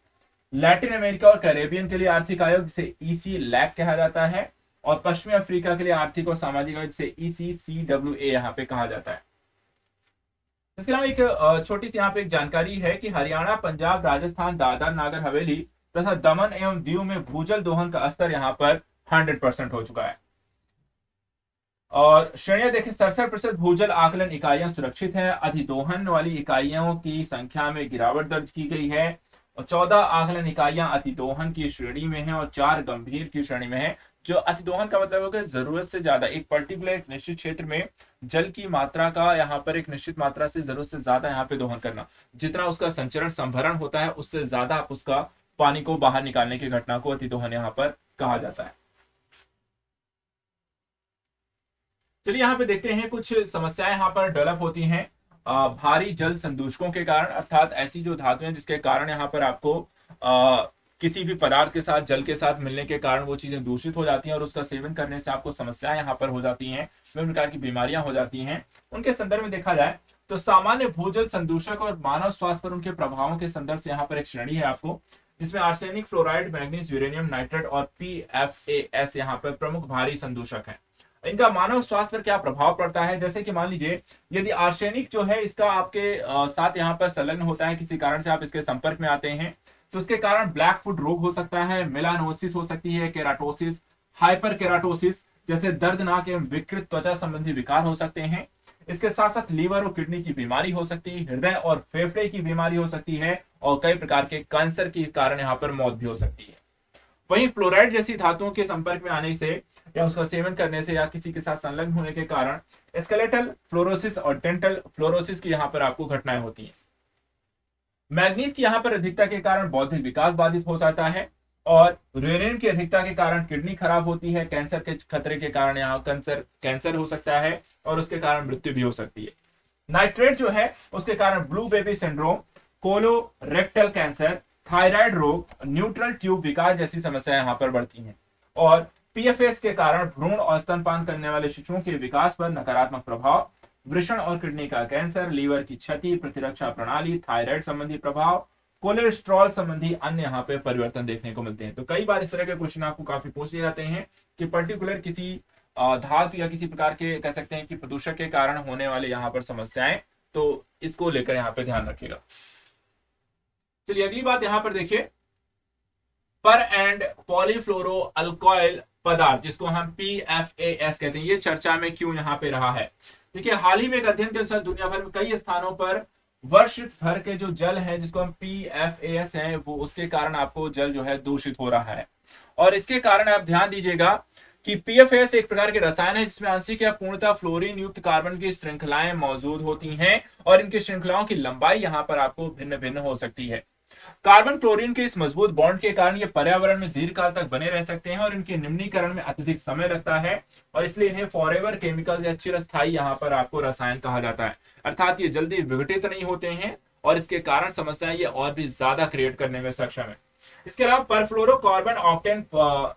लैटिन अमेरिका और कैरेबियन के लिए आर्थिक आयोग जिसे ईसी लैक कहा जाता है, और पश्चिमी अफ्रीका के लिए आर्थिक और सामाजिक आयोग जिसे ECCWA यहाँ पे कहा जाता है। इसके अलावा एक छोटी सी यहाँ पे एक जानकारी है कि हरियाणा, पंजाब, राजस्थान, दादर नागर हवेली तथा दमन एवं दीव में भूजल दोहन का स्तर यहाँ पर 100% हो चुका है। और श्रेणियां देखें, 67% भूजल आकलन इकाइयां सुरक्षित हैं, अधिदोहन वाली इकाइयों की संख्या में गिरावट दर्ज की गई है, और 14 आकलन इकाइयां अतिदोहन की श्रेणी में हैं और 4 गंभीर की श्रेणी में हैं। जो अतिदोहन का मतलब होगा जरूरत से ज्यादा, एक पर्टिकुलर एक निश्चित क्षेत्र में जल की मात्रा का यहाँ पर एक निश्चित मात्रा से जरूरत से ज्यादा यहाँ पे दोहन करना, जितना उसका संचरण संभरण होता है उससे ज्यादा आप उसका पानी को बाहर निकालने की घटना को अतिदोहन यहाँ पर कहा जाता है। चलिए यहाँ पे देखते हैं कुछ समस्याएं यहाँ पर डेवलप होती हैं भारी जल संदूषकों के कारण, अर्थात ऐसी जो धातुएं जिसके कारण यहाँ पर आपको किसी भी पदार्थ के साथ जल के साथ मिलने के कारण वो चीजें दूषित हो जाती हैं और उसका सेवन करने से आपको समस्याएं यहाँ पर हो जाती हैं, विभिन्न प्रकार की बीमारियां हो जाती हैं। उनके संदर्भ में देखा जाए तो सामान्य भूजल संदूषक और मानव स्वास्थ्य पर उनके प्रभावों के संदर्भ से यहाँ पर एक श्रेणी है आपको, जिसमें arsenic, fluoride, manganese, uranium nitrate और PFAS यहाँ पर प्रमुख भारी संदूषक है। इनका मानव स्वास्थ्य पर क्या प्रभाव पड़ता है, जैसे कि मान लीजिए यदि आर्सेनिक जो है इसका आपके साथ यहाँ पर संलग्न होता है, किसी कारण से आप इसके संपर्क में आते हैं तो उसके कारण ब्लैक फुट रोग हो सकता है, मेलानोसिस हो सकती है, केराटोसिस, हाइपर केराटोसिस जैसे दर्दनाक एवं विकृत त्वचा संबंधी विकार हो सकते हैं। इसके साथ साथ लीवर और किडनी की बीमारी हो सकती है, हृदय और फेफड़े की बीमारी हो सकती है, और कई प्रकार के कैंसर के कारण यहाँ पर मौत भी हो सकती है। वहीं फ्लोराइड जैसी धातुओं के संपर्क में आने से या उसका सेवन करने से या किसी के साथ संलग्न होने के कारण स्केलेटल फ्लोरोसिस और डेंटल फ्लोरोसिस की यहाँ पर आपको घटनाएं होती हैं। मैग्नीज की यहाँ पर अधिकता के कारण बौद्धिक विकास बाधित हो जाता है, और यूरेनियम की अधिकता के कारण किडनी खराब होती है, कैंसर के खतरे के कारण यहाँ कैंसर हो सकता है और उसके कारण मृत्यु भी हो सकती है। नाइट्रेट जो है उसके कारण blue baby syndrome, colorectal cancer, thyroid रोग, न्यूट्रल ट्यूब विकार जैसी समस्याएं यहाँ पर बढ़ती हैं। और PFAS के कारण भ्रूण और स्तनपान करने वाले शिशुओं के विकास पर नकारात्मक प्रभाव, वृषण और किडनी का कैंसर, लीवर की क्षति, प्रतिरक्षा प्रणाली, थायराइड संबंधी प्रभाव, कोलेस्ट्रॉल संबंधी अन्य यहाँ पे परिवर्तन देखने को मिलते हैं। तो कई बार इस तरह के क्वेश्चन आपको काफी पूछ लिए जाते हैं कि पर्टिकुलर किसी धातु या किसी प्रकार के कह सकते हैं कि प्रदूषक के कारण होने वाले यहाँ पर समस्याएं, तो इसको लेकर यहाँ पे ध्यान रखिएगा। चलिए अगली बात यहाँ पर देखिए, पर एंड पॉलीफ्लोरो अल्कोइल पदार्थ जिसको हम PFAS कहते हैं, ये चर्चा में क्यों यहाँ पे रहा है। देखिए हाल ही में एक अध्ययन के अनुसार दुनिया भर में कई स्थानों पर वर्ष भर के जो जल है जिसको हम PFAS है वो उसके कारण आपको जल जो है दूषित हो रहा है। और इसके कारण आप ध्यान दीजिएगा कि PFAS एक प्रकार के रसायन है जिसमें आंशिक या पूर्णतः फ्लोरीन युक्त कार्बन की श्रृंखलाएं मौजूद होती हैं, और इनकी श्रृंखलाओं की लंबाई यहाँ पर आपको भिन्न भिन्न हो सकती है। कार्बन क्लोरीन के इस मजबूत बॉन्ड के कारण ये पर्यावरण में दीर्घकाल तक बने रह सकते हैं और इनके निम्नीकरण में अत्यधिक समय लगता है, और इसलिए इन्हें फॉरएवर केमिकल या चिरस्थायी यहाँ पर आपको रसायन कहा जाता है। अर्थात ये जल्दी विघटित नहीं होते हैं और इसके कारण समस्याएं ये और भी ज्यादा क्रिएट करने में सक्षम है। इसके अलावा परफ्लोरोकार्बन ऑक्टेन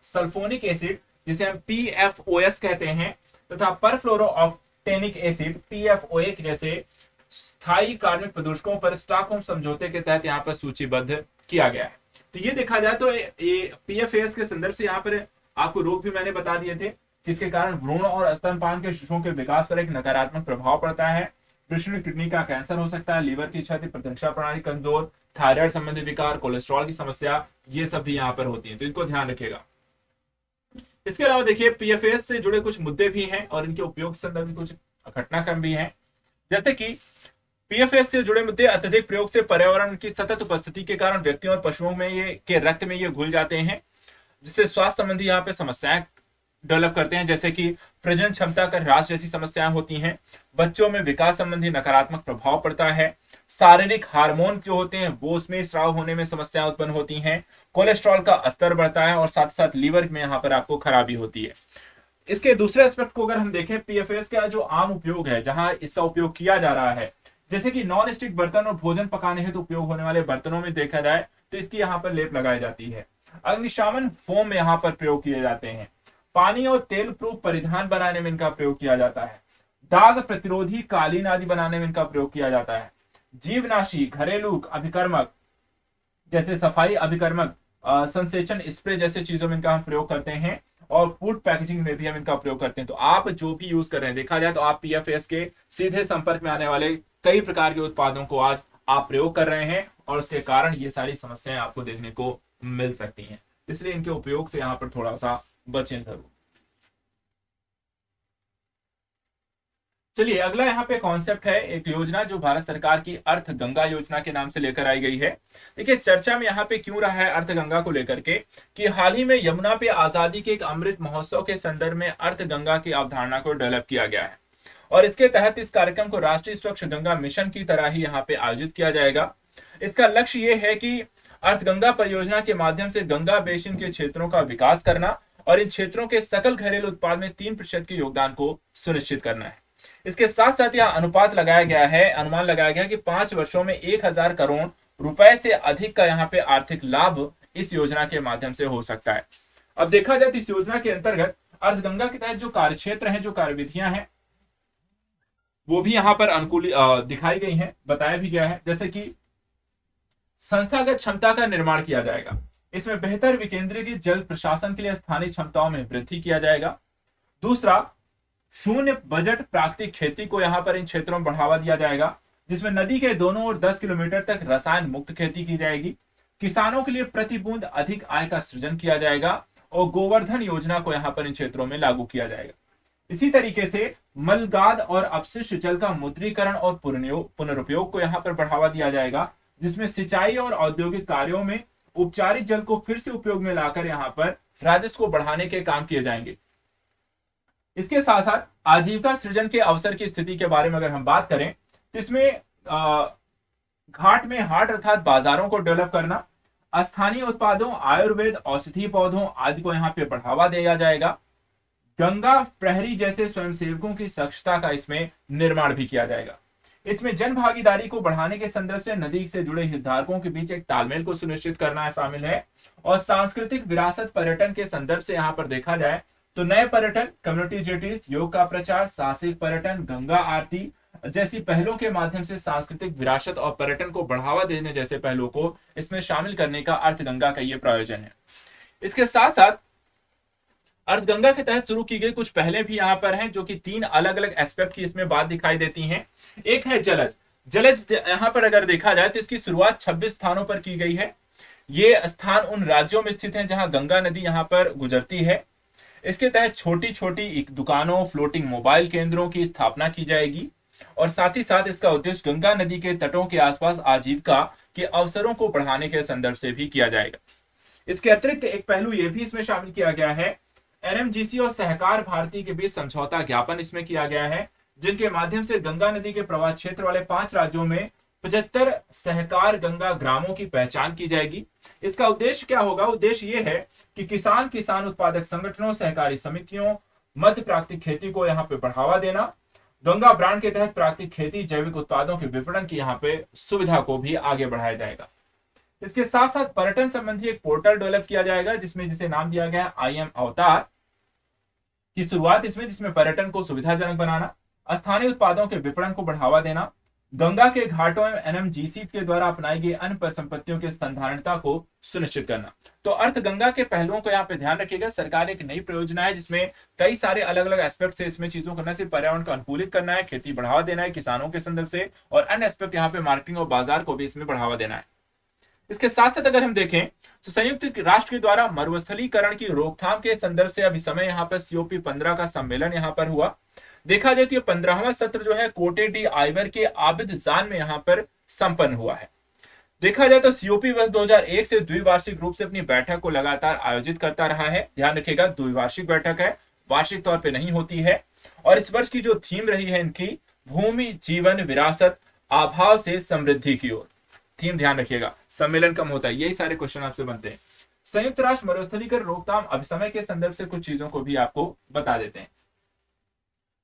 सल्फोनिक एसिड जिसे हम PFOS कहते हैं, तथा परफ्लोरो ऑक्टेनिक एसिड PFOA जैसे स्थायी कार्बनिक प्रदूषकों पर स्टॉकहोम समझौते के तहत यहाँ पर सूचीबद्ध किया गया है। तो ये देखा जाए तो ये PFAS के संदर्भ से यहाँ पर आपको रोग भी मैंने बता दिए थे, जिसके कारण भ्रूण और स्तनपान के शिशुओं के विकास पर एक नकारात्मक प्रभाव पड़ता है। वृषण किडनी का कैंसर हो सकता है, लीवर की क्षति, प्रतिरक्षा प्रणाली कमजोर, थायराइड संबंधी विकार, कोलेस्ट्रॉल की समस्या, ये सब भी यहाँ पर होती है, तो इनको ध्यान रखिएगा। इसके अलावा देखिए PFAS से जुड़े कुछ मुद्दे भी हैं और इनके उपयोग से संबंधित कुछ घटनाक्रम भी हैं, जैसे कि PFAS से जुड़े मुद्दे अत्यधिक प्रयोग से पर्यावरण की सतत उपस्थिति के कारण व्यक्तियों और पशुओं में ये के रक्त में ये घुल जाते हैं, जिससे स्वास्थ्य संबंधी यहाँ पे समस्याएं डेवलप करते हैं, जैसे कि प्रजनन क्षमता का ह्रास जैसी समस्याएं होती हैं। बच्चों में विकास संबंधी नकारात्मक प्रभाव पड़ता है। शारीरिक हार्मोन जो होते हैं वो उसमें स्राव होने में समस्याएं उत्पन्न होती हैं। कोलेस्ट्रॉल का स्तर बढ़ता है और साथ साथ लीवर में यहाँ पर आपको खराबी होती है। इसके दूसरे एस्पेक्ट को अगर हम देखें, PFAS का जो आम उपयोग है, जहां इसका उपयोग किया जा रहा है, जैसे कि नॉन स्टिक बर्तन और भोजन पकाने हेतु उपयोग होने वाले बर्तनों में देखा जाए तो इसकी यहाँ पर लेप लगाई जाती है। अग्निशमन फोम यहाँ पर प्रयोग किए जाते हैं। पानी और तेल प्रूफ परिधान बनाने में इनका प्रयोग किया जाता है। दाग प्रतिरोधी कालीन आदि बनाने में इनका प्रयोग किया जाता है। जीवनाशी, घरेलू अभिकर्मक जैसे सफाई अभिकर्मक, संसेचन स्प्रे जैसे चीजों में इनका हम प्रयोग करते हैं, और फूड पैकेजिंग में भी हम इनका प्रयोग करते हैं। तो आप जो भी यूज कर रहे हैं, देखा जाए तो आप पीएफएस के सीधे संपर्क में आने वाले कई प्रकार के उत्पादों को आज आप प्रयोग कर रहे हैं, और उसके कारण ये सारी समस्याएं आपको देखने को मिल सकती हैं। इसलिए इनके उपयोग से यहाँ पर थोड़ा सा बचें जरूर। चलिए अगला यहाँ पे कॉन्सेप्ट है एक योजना जो भारत सरकार की अर्थ गंगा योजना के नाम से लेकर आई गई है। देखिए चर्चा में यहाँ पे क्यों रहा है अर्थ गंगा को लेकर के, कि हाल ही में यमुना पे आजादी के एक अमृत महोत्सव के संदर्भ में अर्थ गंगा की अवधारणा को डेवलप किया गया है, और इसके तहत इस कार्यक्रम को राष्ट्रीय स्वच्छ गंगा मिशन की तरह ही यहाँ पे आयोजित किया जाएगा। इसका लक्ष्य ये है कि अर्थ गंगा परियोजना के माध्यम से गंगा बेसिन के क्षेत्रों का विकास करना और इन क्षेत्रों के सकल घरेलू उत्पाद में 3% के योगदान को सुनिश्चित करना है। इसके साथ साथ यह अनुपात लगाया गया है, अनुमान लगाया गया कि 5 वर्षों में 1000 करोड़ रुपए से अधिक का यहाँ पे आर्थिक लाभ इस योजना के माध्यम से हो सकता है। अब देखा जाए तो इस योजना के अंतर्गत अर्थ के तहत जो कार्यक्षेत्र हैं, जो कार्यविधियां हैं, वो भी यहाँ पर अनुकूल दिखाई गई हैं, बताया भी गया है। जैसे कि संस्थागत क्षमता का निर्माण किया जाएगा, इसमें बेहतर विकेंद्रीकृत जल प्रशासन के लिए स्थानीय क्षमताओं में वृद्धि किया जाएगा। दूसरा, शून्य बजट प्राकृतिक खेती को यहां पर इन क्षेत्रों में बढ़ावा दिया जाएगा, जिसमें नदी के दोनों ओर 10 किलोमीटर तक रसायन मुक्त खेती की जाएगी। किसानों के लिए प्रति बूंद अधिक आय का सृजन किया जाएगा, और गोवर्धन योजना को यहां पर इन क्षेत्रों में लागू किया जाएगा। इसी तरीके से मलगाद और अपशिष्ट जल का मुद्रीकरण और पुनरुपयोग को यहां पर बढ़ावा दिया जाएगा, जिसमें सिंचाई और औद्योगिक कार्यों में उपचारित जल को फिर से उपयोग में लाकर यहां पर राजस्व को बढ़ाने के काम किए जाएंगे। इसके साथ साथ आजीविका सृजन के अवसर की स्थिति के बारे में अगर हम बात करें तो इसमें घाट में हाट अर्थात बाजारों को डेवलप करना, स्थानीय उत्पादों, आयुर्वेद, औषधि पौधों आदि को यहाँ पे बढ़ावा दिया जाएगा। गंगा प्रहरी जैसे स्वयंसेवकों की दक्षता का इसमें निर्माण भी किया जाएगा। इसमें जन भागीदारी को बढ़ाने के संदर्भ से नदी से जुड़े हितधारकों के बीच एक तालमेल को सुनिश्चित करना शामिल है, और सांस्कृतिक विरासत पर्यटन के संदर्भ से यहाँ पर देखा जाए तो नए पर्यटन, कम्युनिटी जेटीज, योग का प्रचार, साहसिक पर्यटन, गंगा आरती जैसी पहलों के माध्यम से सांस्कृतिक विरासत और पर्यटन को बढ़ावा देने जैसे पहलों को इसमें शामिल करने का अर्थ गंगा का ये प्रयोजन है। इसके साथ साथ अर्थ गंगा के तहत शुरू की गई कुछ पहले भी यहाँ पर हैं, जो कि 3 अलग अलग एस्पेक्ट की इसमें बात दिखाई देती हैं। एक है जलज। जलज यहाँ पर अगर देखा जाए तो इसकी शुरुआत 26 स्थानों पर की गई है। ये स्थान उन राज्यों में स्थित हैं जहां गंगा नदी यहाँ पर गुजरती है। इसके तहत छोटी छोटी दुकानों, फ्लोटिंग मोबाइल केंद्रों की स्थापना की जाएगी, और साथ ही साथ इसका उद्देश्य गंगा नदी के तटों के आसपास आजीविका के अवसरों को बढ़ाने के संदर्भ से भी किया जाएगा। इसके अतिरिक्त एक पहलू यह भी इसमें शामिल किया गया है, एनएमजीसी और सहकार भारती के बीच समझौता ज्ञापन इसमें किया गया है, जिनके माध्यम से गंगा नदी के प्रवाह क्षेत्र वाले 5 राज्यों में 75 सहकार गंगा ग्रामों की पहचान की जाएगी। इसका उद्देश्य क्या होगा? उद्देश्य यह है कि किसान उत्पादक संगठनों, सहकारी समितियों, मध्य प्राकृतिक खेती को यहाँ पे बढ़ावा देना, गंगा ब्रांड के तहत प्राकृतिक खेती, जैविक उत्पादों के विपणन की यहाँ पे सुविधा को भी आगे बढ़ाया जाएगा। इसके साथ साथ पर्यटन संबंधी एक पोर्टल डेवलप किया जाएगा, जिसे नाम दिया गया आई एम अवतार की शुरुआत जिसमें पर्यटन को सुविधाजनक बनाना, स्थानीय उत्पादों के विपणन को बढ़ावा देना, गंगा के घाटों में एनएमजीसी के द्वारा अपनाई गई अन्य परिसंपत्तियों की स्तनधारणता को सुनिश्चित करना। तो अर्थ गंगा के पहलुओं को यहाँ पे ध्यान रखिएगा। सरकार एक नई परियोजना है जिसमें कई सारे अलग अलग एस्पेक्ट से इसमें चीजों करना, सिर्फ पर्यावरण को अनुकूलित करना है, खेती बढ़ावा देना है किसानों के संदर्भ से, और अन्य एस्पेक्ट यहाँ पे मार्केटिंग और बाजार को भी इसमें बढ़ावा देना है। इसके साथ साथ अगर हम देखें तो संयुक्त राष्ट्र के द्वारा मरुस्थलीकरण की रोकथाम के संदर्भ से अभी समय यहाँ पर COP 15 का सम्मेलन यहाँ पर हुआ। देखा जाए तो 15वां सत्र जो है कोटे डी आइवर के आबिदजान में यहाँ पर संपन्न हुआ है। देखा जाए तो COP वर्ष 2001 से द्विवार्षिक रूप से अपनी बैठक को लगातार आयोजित करता रहा है। ध्यान रखिएगा, द्विवार्षिक बैठक है, वार्षिक तौर पे नहीं होती है। और इस वर्ष की जो थीम रही है इनकी, भूमि, जीवन, विरासत, अभाव से समृद्धि की ओर। थीम ध्यान रखिएगा, सम्मेलन कम होता है, यही सारे क्वेश्चन आपसे बनते हैं। संयुक्त राष्ट्र मरुस्थलीकरण रोकथाम अभिसमय के संदर्भ से कुछ चीजों को भी आपको बता देते हैं।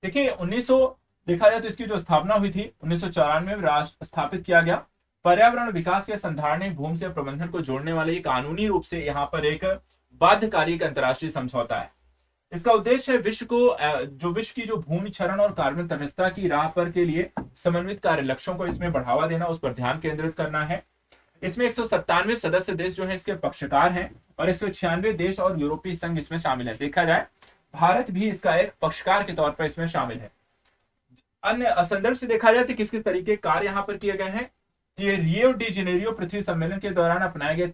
देखिए 1900 देखा जाए तो इसकी जो स्थापना हुई थी 1994 में राष्ट्र स्थापित किया गया। पर्यावरण विकास के संधारण भूमि से प्रबंधन को जोड़ने वाले एक कानूनी रूप से यहाँ पर एक बाध्यकारी अंतरराष्ट्रीय समझौता है। इसका उद्देश्य है विश्व की जो भूमि क्षरण और कार्बन तटस्थता की राह पर के लिए समन्वित कार्य लक्ष्यों को इसमें बढ़ावा देना, उस पर ध्यान केंद्रित करना है। इसमें 197 सदस्य देश जो है इसके पक्षकार हैं और 196 देश और यूरोपीय संघ इसमें शामिल है। देखा जाए भारत भी इसका एक पक्षकार के तौर पर इसमें शामिल है। अन्य संदर्भ से देखा जाए तो किस किस तरीके कार्य यहां पर किए गए हैं। ये रियो डी जेनेरियो पृथ्वी सम्मेलन के दौरान अपनाए गए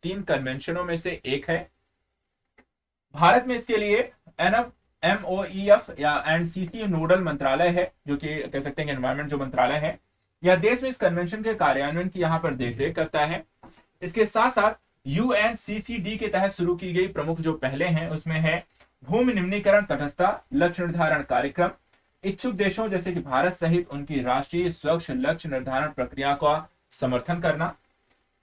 तीन कन्वेंशनों में से एक है। भारत में इसके लिए MOEF या NCC नोडल मंत्रालय है, जो कि कह सकते हैं एनवायरमेंट जो मंत्रालय है, यह देश में इस कन्वेंशन के कार्यान्वयन की यहाँ पर देखरेख करता है। इसके साथ साथ UNCCD के तहत शुरू की गई प्रमुख जो पहले हैं उसमें है भूमि निम्नीकरण तटस्थता लक्ष्य निर्धारण कार्यक्रम, इच्छुक देशों जैसे कि भारत सहित उनकी राष्ट्रीय स्वच्छ लक्ष्य निर्धारण प्रक्रिया का समर्थन करना।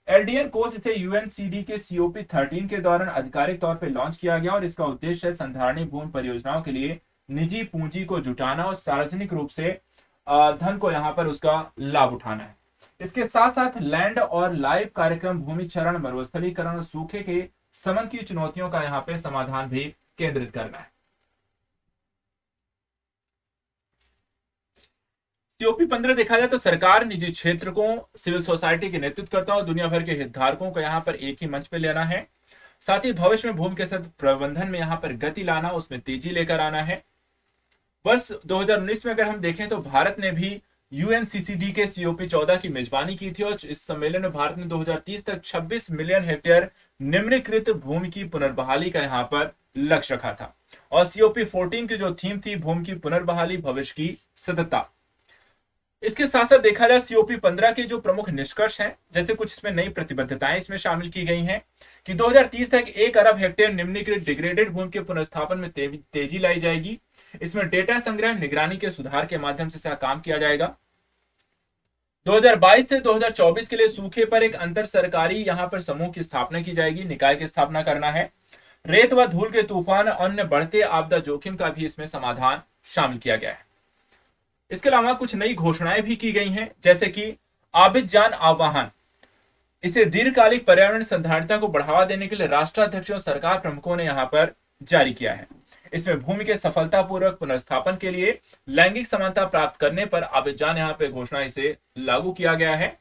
LDN कोर्स इसे UNCD के COP13 के दौरान आधिकारिक तौर पर लॉन्च किया गया और इसका उद्देश्य है संधारणीय भूमि परियोजनाओं के लिए निजी पूंजी को जुटाना और सार्वजनिक रूप से धन को यहां पर उसका लाभ उठाना है। इसके साथ साथ लैंड और लाइव कार्यक्रम भूमि क्षरण मरुस्थलीकरण और सूखे के समन की चुनौतियों का यहाँ पे समाधान भी केंद्रित करना है। COP15 देखा जाए तो सरकार निजी क्षेत्र को सिविल सोसाइटी के नेतृत्व करता और दुनिया भर के हितधारकों को यहाँ पर एक ही मंच पे लेना है। साथ ही भविष्य में भूमि के साथ प्रबंधन में यहाँ पर गति लाना, उसमें तेजी लेकर आना है। वर्ष 2019 में अगर हम देखें तो भारत ने भी UNCCD के COP14 की मेजबानी की थी और इस सम्मेलन में भारत ने 2030 तक 26 मिलियन हेक्टेयर निम्नीकृत भूमि की पुनर्बहाली का यहाँ पर लक्ष्य रखा था। और COP14 की जो थीम थी भूमि की पुनर्बहाली भविष्य की सततता। इसके साथ साथ देखा जाए COP15 के जो प्रमुख निष्कर्ष हैं, जैसे कुछ इसमें नई प्रतिबद्धताएं इसमें शामिल की गई हैं कि 2030 तक 1 अरब हेक्टेयर निम्नीकृत डिग्रेडेड भूमि के पुनर्स्थापन में तेजी लाई जाएगी। इसमें डेटा संग्रह निगरानी के सुधार के माध्यम से इसका काम किया जाएगा। 2022 से 2024 के लिए सूखे पर एक अंतर सरकारी यहां पर समूह की स्थापना की जाएगी, निकाय की स्थापना करना है। रेत व धूल के तूफान और अन्य बढ़ते आपदा जोखिम का भी इसमें समाधान शामिल किया गया है। इसके अलावा कुछ नई घोषणाएं भी की गई हैं, जैसे कि आबिद जान आह्वान, इसे दीर्घकालिक पर्यावरण संधारणता को बढ़ावा देने के लिए राष्ट्राध्यक्षों और सरकार प्रमुखों ने यहां पर जारी किया है। इसमें भूमि के सफलतापूर्वक पुनर्स्थापन के लिए लैंगिक समानता प्राप्त करने पर आबिद जान यहाँ पे घोषणा इसे लागू किया गया है।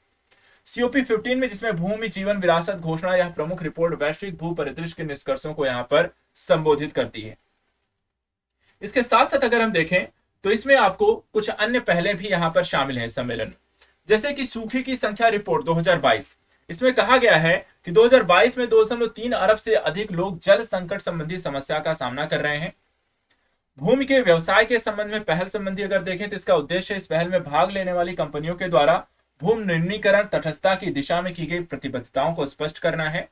COP15 में जिसमें भूमि जीवन विरासत घोषणा यह प्रमुख रिपोर्ट वैश्विक भू परिदृश्य के निष्कर्षों को यहाँ पर संबोधित करती है। इसके साथ साथ अगर हम देखें तो इसमें आपको कुछ अन्य पहले भी यहां पर शामिल हैं सम्मेलन में, जैसे कि सूखे की संख्या रिपोर्ट 2022। इसमें कहा गया है कि 2022 में 2.3 अरब से अधिक लोग जल संकट संबंधी समस्या का सामना कर रहे हैं। भूमि के व्यवसाय के संबंध में पहल संबंधी अगर देखें तो इसका उद्देश्य इस पहल में भाग लेने वाली कंपनियों के द्वारा भूमि निर्णीकरण तटस्थता की दिशा में की गई प्रतिबद्धताओं को स्पष्ट करना है।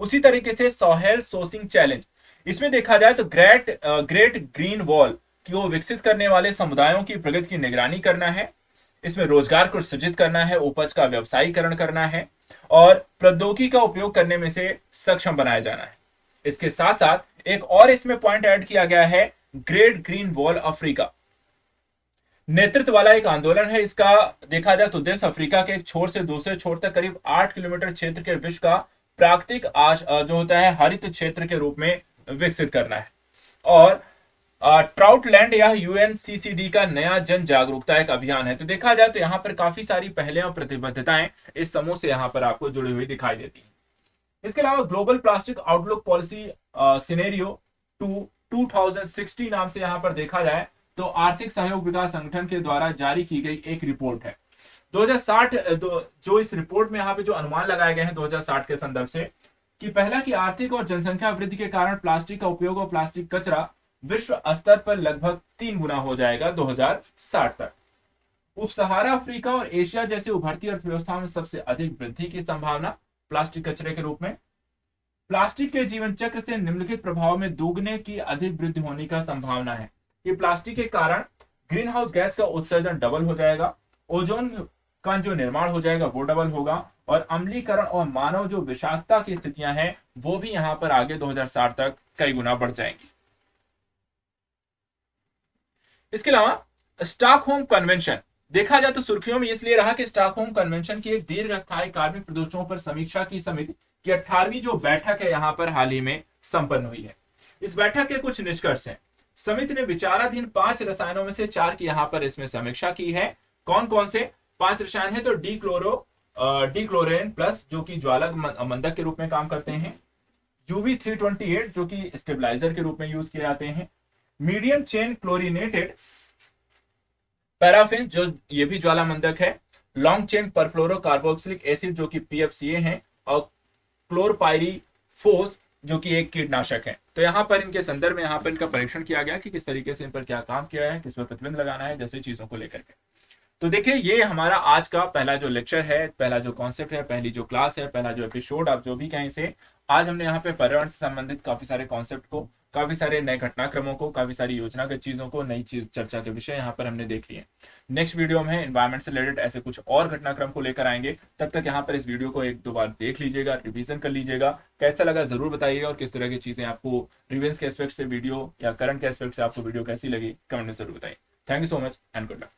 उसी तरीके से सॉहेल सोर्सिंग चैलेंज, इसमें देखा जाए तो ग्रेट ग्रीन वॉल को विकसित करने वाले समुदायों की प्रगति की निगरानी करना है। इसमें रोजगार को सृजित करना है, उपज का व्यवसायीकरण करना है और प्रौद्योगिकी का उपयोग करने में से सक्षम बनाया जाना है। इसके साथ साथ एक और इसमें पॉइंट ऐड किया गया है, ग्रेट ग्रीन वॉल अफ्रीका नेतृत्व वाला एक आंदोलन है। इसका देखा जाए तो उद्देश्य अफ्रीका के एक छोर से दूसरे छोर तक करीब 8 किलोमीटर क्षेत्र के विश्व का प्राकृतिक जो होता है हरित क्षेत्र के रूप में विकसित करना है। और ट्राउटलैंड या UNCCD का नया जन जागरूकता एक अभियान है। तो देखा जाए तो यहाँ पर काफी सारी पहलें और प्रतिबद्धताएं इस समूह से यहाँ पर आपको जुड़ी हुई दिखाई देती हैं। इसके अलावा global plastic outlook policy scenario 2060 नाम से यहाँ पर देखा जाए तो आर्थिक सहयोग विकास संगठन के द्वारा जारी की गई एक रिपोर्ट है 2060। जो इस रिपोर्ट में यहाँ पे जो अनुमान लगाए गए हैं 2060 के संदर्भ से कि पहला की आर्थिक और जनसंख्या वृद्धि के कारण प्लास्टिक का उपयोग और प्लास्टिक कचरा विश्व स्तर पर लगभग 3 गुना हो जाएगा 2060 तक। उप सहारा अफ्रीका और एशिया जैसे उभरती अर्थव्यवस्थाओं में सबसे अधिक वृद्धि की संभावना प्लास्टिक कचरे के रूप में। प्लास्टिक के जीवन चक्र से निम्नलिखित प्रभाव में दोगुने की अधिक वृद्धि होने का संभावना है कि प्लास्टिक के कारण ग्रीन हाउस गैस का उत्सर्जन डबल हो जाएगा, ओजोन का जो निर्माण हो जाएगा वो डबल होगा और अम्लीकरण और मानव जो विषाक्तता की स्थितियां हैं वो भी यहां पर आगे 2060 तक कई गुना बढ़ जाएंगी। इसके अलावा स्टॉकहोम कन्वेंशन देखा जाए तो सुर्खियों में इसलिए रहा कि स्टॉकहोम कन्वेंशन की एक दीर्घस्थायी कार्मिक प्रदूषणों पर समीक्षा की समिति की 18वीं जो बैठक है यहां पर हाल ही में संपन्न हुई है। इस बैठक के कुछ निष्कर्ष हैं। समिति ने विचाराधीन 5 रसायनों में से 4 की यहां पर इसमें समीक्षा की है। कौन कौन से 5 रसायन है तो डी क्लोरो डिक्लोरेन प्लस जो कि ज्वाला मंदक के रूप में काम करते हैं, UB328 जो कि स्टेबलाइजर के रूप में यूज किए जाते हैं, मीडियम चेन क्लोरीनेटेड पैराफिन जो ये भी ज्वाला मंदक है, लॉन्ग चेन परफ्लोरो कार्बोक्सिलिक एसिड जो कि PFCA है, और क्लोरपायरीफोस जो कि एक कीटनाशक है। तो यहाँ पर इनके संदर्भ में यहाँ पर इनका परीक्षण किया गया कि किस तरीके से इन पर क्या काम किया है, किस पर प्रतिबंध लगाना है, जैसे चीजों को लेकर के। तो देखिए ये हमारा आज का पहला जो लेक्चर है, पहला जो कॉन्सेप्ट है, पहली जो क्लास है, पहला जो एपिसोड, आप जो भी कहें से, आज हमने यहाँ पे पर्यावरण से संबंधित काफी सारे कॉन्सेप्ट को, काफी सारे नए घटनाक्रमों को, काफी सारी योजनागत चीजों को, नई चीज चर्चा के विषय यहाँ पर हमने देख लिए। नेक्स्ट वीडियो में एनवायरमेंट से रिलेटेड ऐसे कुछ और घटनाक्रम को लेकर आएंगे। तब तक यहाँ पर इस वीडियो को एक दो बार देख लीजिएगा, रिवीजन कर लीजिएगा, कैसा लगा जरूर बताइएगा, और किस तरह की चीजें आपको रिवेंस के एस्पेक्ट से वीडियो या करंट के एस्पेक्ट से आपको वीडियो कैसी लगी कमेंट में जरूर बताइए। Thank you so much and good luck.